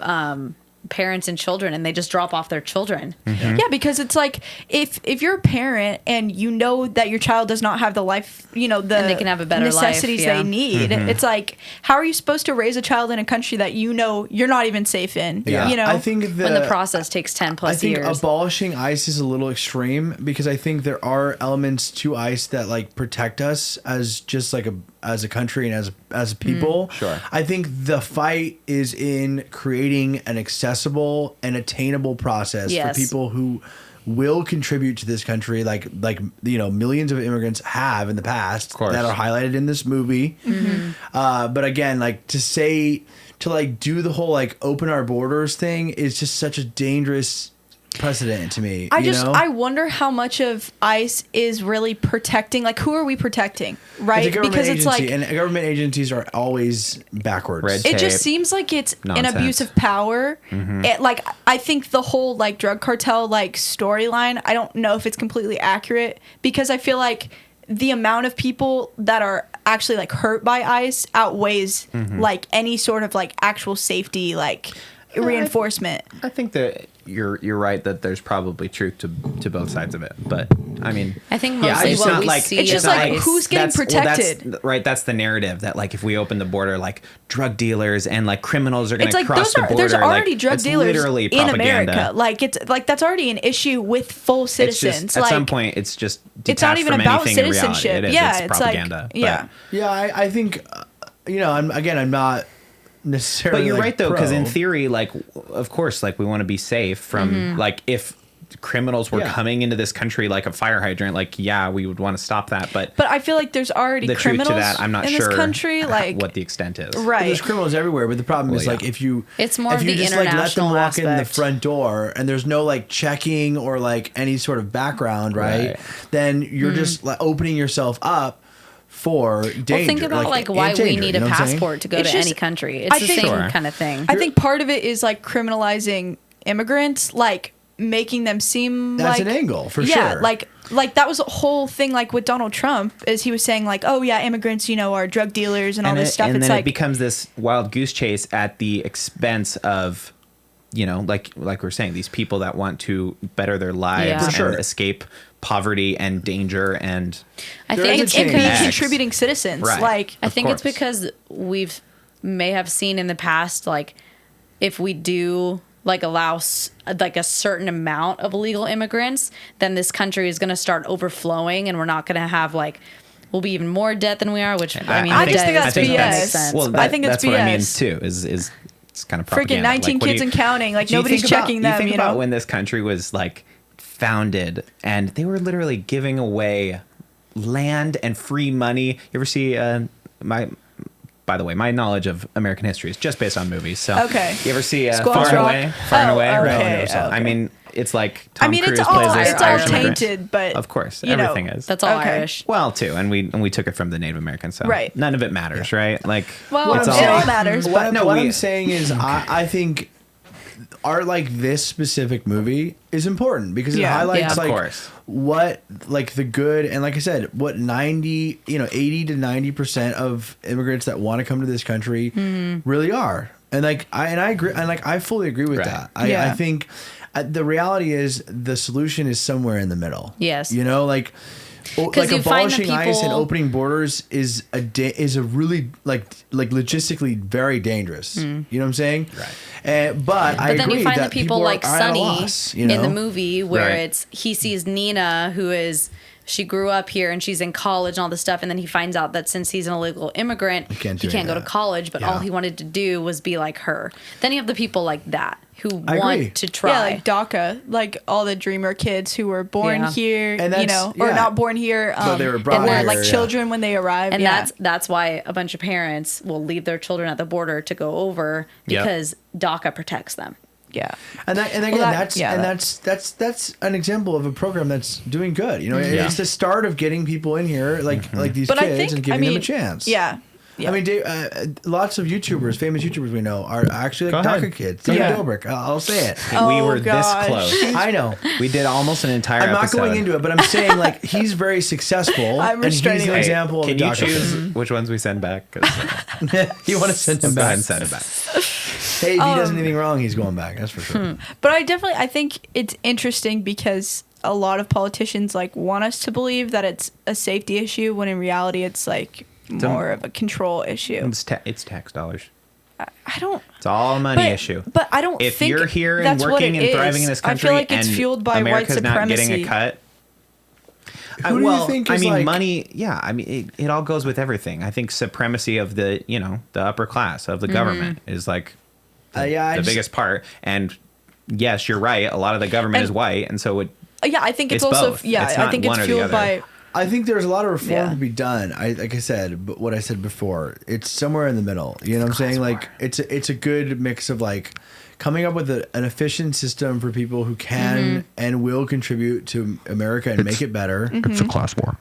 parents and children, and they just drop off their children. Yeah, because it's like if you're a parent and you know that your child does not have the life, the And they can have a better life, necessities yeah. they need. It's like how are you supposed to raise a child in a country that you know you're not even safe in? yeah. You know, I think When the process takes 10 I plus think years. abolishing ICE is a little extreme because I think there are elements to ICE that like protect us as just like as a country and as a people. Sure. I think the fight is in creating an accessible and attainable process Yes. for people who will contribute to this country like millions of immigrants have in the past course. that are highlighted in this movie. But again, like to do the whole like open our borders thing is just such a dangerous precedent to me. I wonder how much of ICE is really protecting. Like, who are we protecting, right? It's a government Because it's agency, like and government agencies are always backwards. Red it just tape. seems like it's an Nonsense. abuse of power. It, like I think the whole like drug cartel like storyline, I don't know if it's completely accurate because I feel like the amount of people that are actually like hurt by ICE outweighs like any sort of like actual safety like reinforcement. I think that you're right that there's probably truth to both sides of it, but I mean, I think yeah, mostly it's what not we like see It's just is like, ICE. who's getting protected? That's, right, that's the narrative that like if we open the border, like drug dealers and like criminals are going It's to like cross the border. there's already like, drug it's dealers literally in propaganda. America. Like it's like that's already an issue with full It's citizens. just, at like some point, it's just it's not detached even from about anything in reality. citizenship. It is, Yeah, it's it's propaganda. like yeah. Yeah, I think I'm not necessarily. But you're like, right though, because in pro. theory, like of course, like we want to be safe from like if criminals were Yeah. coming into this country like a fire hydrant, like yeah, we would want to stop that. But But I feel like there's already the truth criminals to that, I'm not in sure this country. Like what the extent is. right. There's criminals everywhere, but the problem is Well, like yeah. if you It's more if of you the just like let them international walk in the aspect. front door and there's no like checking or like any sort of background, right? Right. Then you're just like opening yourself up for danger. Well, think about like why danger, we need you know a what I'm saying? passport to go It's to just- any country. It's I the think- same Sure. kind of thing. I think part of it is like criminalizing immigrants, like making them seem That's like an angle for yeah, sure. like that was a whole thing like with Donald Trump is he was saying like, oh yeah, immigrants, are drug dealers and all this stuff. And It's then like it becomes this wild goose chase at the expense of, like we're saying, these people that want to better their lives Yeah. For and sure. escape poverty and danger and I There think is it's a and be change. because contributing citizens. Right. Like I Of think it's course. because may have seen in the past, like if we do like allow like a certain amount of illegal immigrants, then this country is going to start overflowing, and we're not going to have like we'll be even more debt than we are. Which I mean, I just think debt that's is- BS. makes sense. well, but- I think it's that's what I mean BS. too. Is it's kind of freaking propaganda. 19 Like, what do kids you- and counting. Like do you nobody's think about- checking you them. think You about know. when this country was like founded and they were literally giving away land and free money. You ever see by the way, my knowledge of American history is just based on movies. So Okay. you ever see Squaw's Far and Rock? Away? Far and Oh, Away? okay, Right? okay. I mean, it's like Tom Cruise it's plays all this it's all Irish immigrant. tainted, but Of course, you know, everything is. That's all Okay. Irish. Well, too, and we took it from the Native Americans, so Right. none of it matters, right? Like, Well, it's it all all matters. What, But I'm, no, what we- I'm saying is, I think art like this specific movie is important because it Yeah. highlights Yeah. Of like course. what like the good and like I said, what 80 to 90% of immigrants that want to come to this country really are. And I agree, and I fully agree with Right. that. I think the reality is the solution is somewhere in the middle. Yes. You know, like you find the abolishing ICE and people- opening borders is a really like logistically very dangerous. You know what I'm saying? Right. But I then agree you find that the people like are at a Sunny loss, you know? in the movie where Right. he sees Nina, she grew up here and she's in college and all this stuff, and then he finds out that since he's an illegal immigrant, he can't can't do any go of to that. college, but all he wanted to do was be like her. Then you have the people like that who I agree. want to try. Yeah, like DACA, like all the Dreamer kids who were born Yeah. here, And you that's- know, or yeah. not born here, But they were brought and were here, like yeah. children when they arrived. And yeah. that's why a bunch of parents will leave their children at the border to go over Yep. because DACA protects them. yeah. And again, Well, that's an example of a program that's doing good. You know, Yeah. it's the start of getting people in here, like these But kids, I think and giving them a chance. Yeah. Yeah. I mean, lots of YouTubers, famous YouTubers we know, are actually like Go ahead. DACA kids. David Yeah. Dobrik, I'll say it. we Oh, were gosh. this close. I know. We did almost an entire I'm not episode. going into it, but I'm saying like he's very successful. I'm and he's restraining an it. example of Can a you DACA choose which ones we send back? 'Cause, you want to send him go ahead back? and send it back. Hey, if he does anything wrong, he's going back. That's for sure. But I think it's interesting because a lot of politicians like want us to believe that it's a safety issue when in reality it's like more of a control issue. It's tax dollars. I don't. It's all a money But, issue. but I don't If think you're here and that's what working it and thriving is. in this I country, feel like it's and fueled by America's white not supremacy. getting a cut. Who do you think I is mean, like- money. Yeah, I mean, it all goes with everything. I think supremacy of the upper class of the government is like the biggest part. And yes, you're right. A lot of the government And- is white, and so Yeah, I think it's It's also both. yeah. It's I not think it's one or the fueled other. by I think there's a lot of reform Yeah. to be done. Like I said, but what I said before, it's somewhere in the middle. You know what I'm saying? Like it's a good mix of like coming up with an efficient system for people who can and will contribute to America and make it better. It's a class war.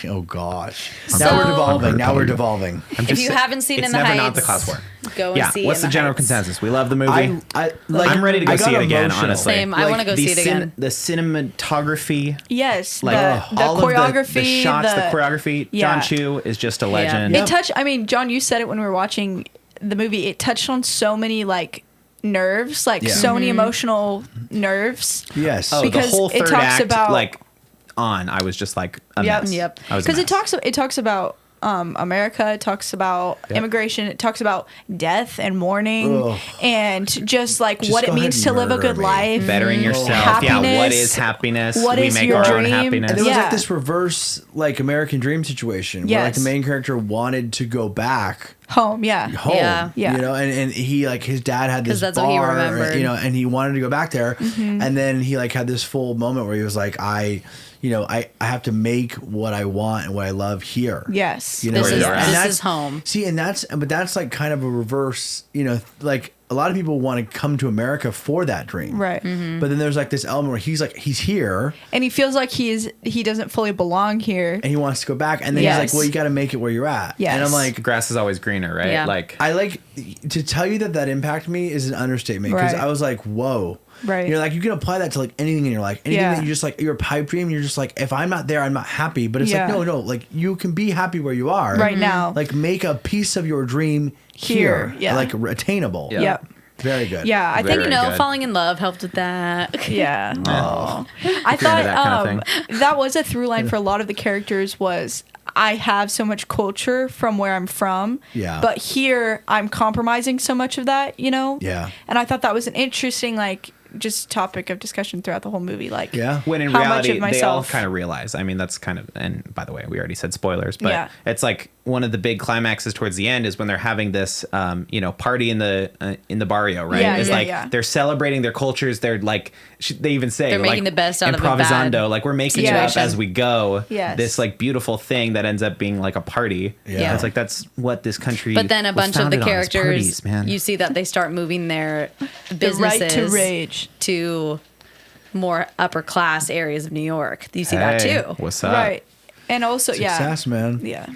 Oh gosh. So- Now we're devolving. Now we're devolving. If you haven't seen it's In the never Heights, not the class war. go and Yeah, see what's In the general Heights. consensus? We love the movie. I'm ready to go I got see it again, emotional. honestly. Same. I want to go see it again. The cinematography, yes, like the all choreography, of the shots, the choreography. Yeah. John Chu is just a legend. Yeah. It touched. I mean, John, you said it when we were watching the movie. It touched on so many like nerves, like Yeah. so many emotional nerves. Yes. Oh, because the whole it third talks act, about- like I was just like a Yep. mess. Yep. I was a Because mess. it talks about America. It talks about immigration. It talks about death and mourning, Ugh. and just like Just what go it ahead means and to live a murder good me. life. bettering yourself. Yeah, what Happiness. is happiness? What we is make your our own dream? happiness. And there was Yeah. like this reverse, like American Dream situation where like Yes. the main character wanted to go back Home, yeah. home. Yeah. Yeah. You know, and he like his dad had this 'Cause that's what he bar, remembered. you know, and he wanted to go back there. And then he like had this full moment where he was like, I have to make what I want and what I love here. Yes. You know, This is- and this that's- is home. See, but that's like kind of a reverse, you know, like a lot of people want to come to America for that dream. Right. But then there's like this element where he's here And he feels like he doesn't fully belong here. and he wants to go back. And then he's Yes. like, well, you got to make it where you're at. Yes. And I'm like, The grass is always greener, right? Yeah. Like I like to tell you that impacted me is an understatement because Right. I was like, whoa. Right. You know, like you can apply that to like anything in your life. Anything Yeah. that you just like your pipe dream, you're just like, if I'm not there, I'm not happy. But it's Yeah. like, no, like you can be happy where you are. Right now. Like make a piece of your dream Here. here. Yeah. Like attainable. Yeah. Yep. Very good. Yeah, I think Very good. Falling in love helped with that. Yeah. Oh. I If you're into thought that kind of that was a through line for a lot of the characters was I have so much culture from where I'm from. Yeah. But here I'm compromising so much of that, you know? Yeah. And I thought that was an interesting like just topic of discussion throughout the whole movie. Like Yeah. when in how much reality of they all myself- kind of realize. I mean, that's kind of, and by the way, we already said spoilers, but Yeah. it's like one of the big climaxes towards the end is when they're having this party in the barrio, right? Yeah, it's yeah, like yeah. they're celebrating their cultures. They're like they even say They're like, making the best out of a bad improvisando, like we're making it up situation. as we go. Yes. This like beautiful thing that ends up being like a party. Yeah. It's like that's what this country But then a was bunch of the founded on, is characters, parties, man. you see that they start moving their the businesses right to rage. to more upper class areas of New York. You see that Hey, too. What's up? Right. And also Success, man. yeah.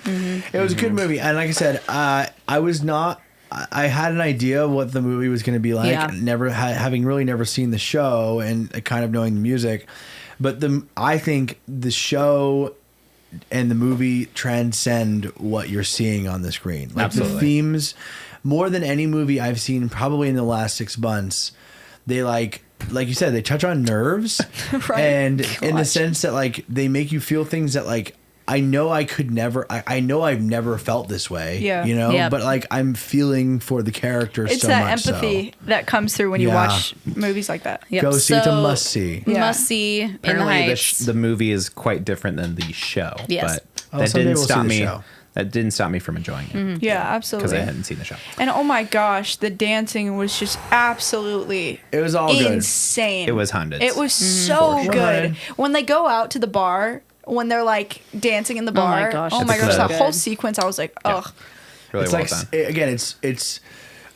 It was a good movie, and like I said, I was not. I had an idea of what the movie was going to be like. Yeah. Having really never seen the show and kind of knowing the music, but I think the show and the movie transcend what you're seeing on the screen. Like Absolutely. the themes, more than any movie I've seen probably in the last 6 months, they like you said, they touch on nerves, Right. and in the sense that like they make you feel things that like I know I could never. I know I've never felt this way. Yeah. You know, Yep. but like I'm feeling for the character It's so that much. empathy that comes through when you Yeah. watch movies like that. Yep. Go see. It's a So, must see. Yeah. Must see in the Apparently, Heights. the movie is quite different than the show. Yes. But Oh, that someday didn't we'll see stop the me. show. That didn't stop me from enjoying it Yeah, because absolutely. I hadn't seen the show. And oh my gosh, the dancing was just absolutely It was all good. insane. It was hundreds. It was so sure. good. 100. When they go out to the bar, when they're like dancing in the bar. my gosh, Oh it's my gosh, so that whole good. sequence, I was like, ugh. Really It's well like done. again, it's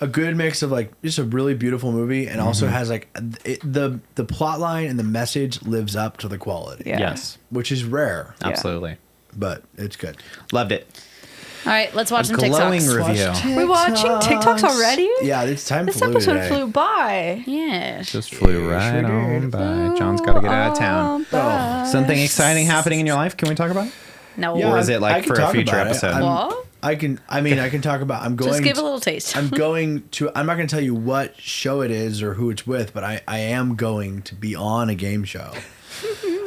a good mix of like just a really beautiful movie, and also has like the plot line and the message lives up to the quality. Yeah. Yes, Which is rare, absolutely. but it's good. Loved it. All right, let's watch some Glowing TikToks. review. We watching TikToks already? Yeah, it's time This flew episode today. flew by. Yeah. Just flew right on by. John's got to get out of town. Something exciting happening in your life? Can we talk about it? No. Yeah, Or is it like I can for a talk future about it. episode? I'm- What? I can talk about. I'm going. Just give a little taste. I'm going to. I'm not going to tell you what show it is or who it's with, but I am going to be on a game show.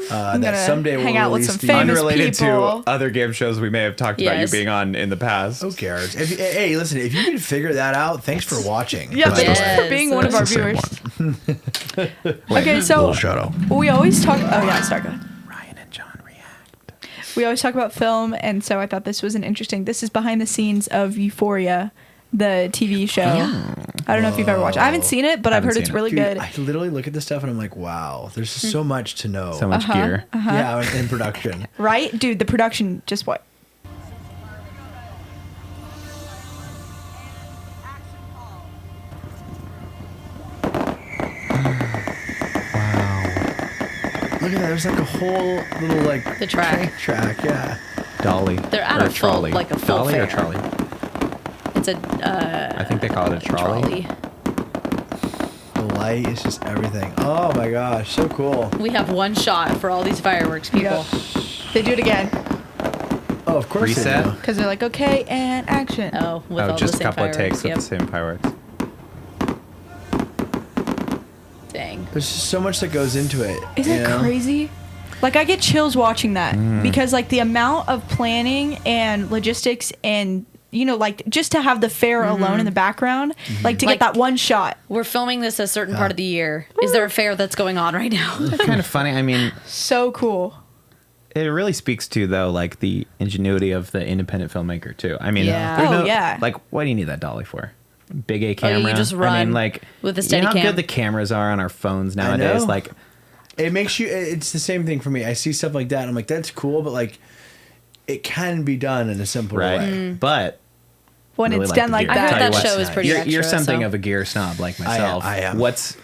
That gonna someday will hang out with release some the- famous Unrelated people. to other game shows we may have talked about you Yes. being on in the past. Who cares? Hey, listen. If you can figure that out, thanks for watching. Yeah, by the thanks way. for being one of our It's the same viewers. Okay, so we always talk. Oh yeah, start. Go ahead. Ryan and John react. We always talk about film, and so I thought this was an interesting. This is behind the scenes of Euphoria, the TV show. I don't know if you've ever watched it. I haven't seen it, but I've Haven't heard it's seen it. really Dude, good. I literally look at this stuff and I'm like, wow, there's just so much to know. So much gear. Yeah, in production. Right? Dude, the production, just what? Look at that. There's like a whole little like The track. track. Yeah. Dolly. They're at Or a full- trolley. like a full Dolly or fair. trolley? It's a I think they call it a trolley. The light is just everything. Oh my gosh, so cool. We have one shot for all these fireworks, people. They do it again Oh, of course. they Reset? do. because they're like, okay, and action. Oh, with Oh, all just the a same couple of fireworks. takes with Yep. the same fireworks. Dang. There's just so much that goes into it. Isn't you it know? crazy? Like I get chills watching that because like the amount of planning and logistics and like just to have the fair alone in the background, like to Like- get that one shot. We're filming this a certain part of the year. Is there a fair that's going on right now? Kind of funny. I mean, So cool. it really speaks to though like the ingenuity of the independent filmmaker too. I mean, Yeah. there's Oh, yeah. Like, what do you need that dolly for? Big A you camera. just I run mean, like with a You know how Steadicam. good the cameras are on our phones nowadays. know. Like, It makes you. It's the same thing for me. I see stuff like that, and I'm like, that's cool, but like, it can be done in a simple right? way. But When really it's like done the like gear. I heard Tell you that what, show is pretty you're extra, something so. of a gear snob like myself. I am. What's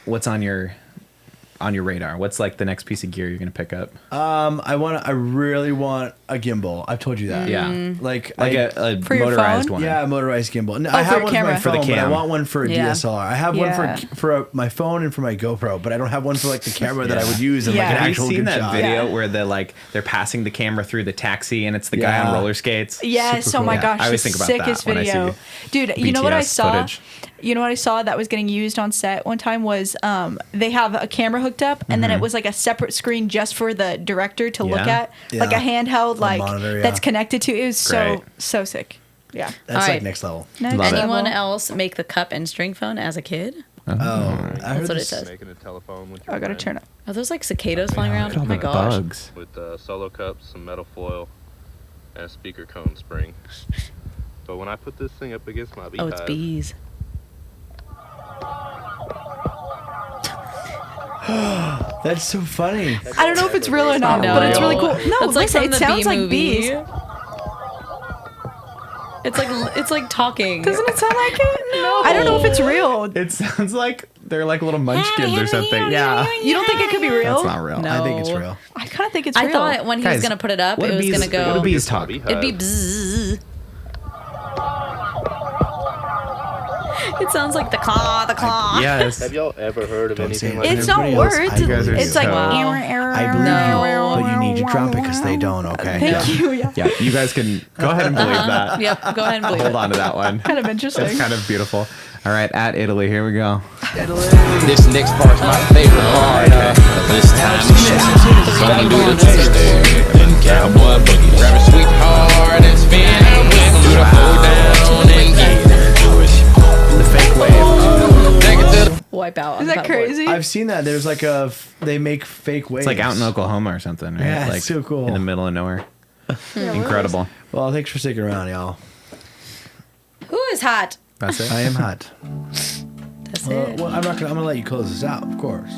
on your radar? What's like the next piece of gear you're gonna pick up? I really want a gimbal. I've told you that. Yeah, Like a For your motorized phone? one. Yeah, a motorized gimbal. No, Oh, I for have your one camera. for my For the phone, but I cam. want one for a Yeah. DSLR. I have Yeah. one for my phone and for my GoPro, but I don't have one for like the camera that I would use in like Yeah. an Have Have you actual seen good that shot. video Yeah. where they're passing the camera through the taxi and it's the guy Yeah. on roller skates? Yes, Super oh my cool. gosh, I always the think about sickest that when I video. see Dude, you know what I BTS saw? footage. You know what I saw that was getting used on set one time was they have a camera hooked up and then it was like a separate screen just for the director to look Yeah. at, like a Yeah. handheld like monitor, that's yeah. connected to. It was Great. so sick. Yeah. That's All like right. next level. Next Love it. Anyone level. else make the cup and string phone as a kid? Oh, I heard That's what it this- says. Making a telephone with Oh, I gotta turn it. Are those like cicadas flying around? Look at Oh all my the gosh. bugs. with solo cups, some metal foil, and a speaker cone spring. But when I put this thing up against my beehive, Oh, it's bees. That's so funny. I don't know if it's real or not, No. but it's really cool. No, That's like listen, from it the sounds bee like movie. bees. It's like talking. Doesn't it sound like it? No. I don't know if it's real. It sounds like they're like little munchkins or something. Yeah, You don't think it could be real? that's not real. No. I think it's real. I kind of think it's I real. thought when he was Guys, gonna put it up, what it was bees- gonna go. what do bees against my talk? beehive. It'd be bzzz. It sounds like the claw, the claw. Yes. Have y'all ever heard of Don't say anything it. like It's this? not Everybody else, words. I believe You guys are It's like so- error, error, I believe No. you, but you need drop it because they don't. Okay. Thank you. Yeah. Yeah, you guys can go ahead and believe that. Yep, go ahead and believe Hold it. on to that one. Kind of interesting. It's kind of beautiful. All right, at Italy, here we go. This next part's my favorite part. This time gonna do the twist and cowboy boogie. Grab a sweetheart and spin it with do the hold down and get into it. The fake wave. Take it to the Wipe out. Is that crazy? I've seen that. There's like they make fake waves. It's like out in Oklahoma or something, right? Yeah, it's like so cool. in the middle of nowhere. Yeah, Incredible. Well, thanks for sticking around, y'all. Who is hot? That's it. I am hot. That's Well, it. I'm gonna let you close this out, of course.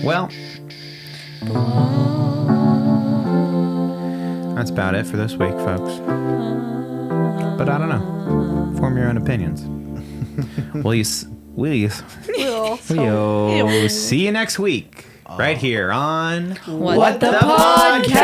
Well, that's about it for this week, folks. But I don't know. Form your own opinions. We'll see you next week, right here on What the podcast.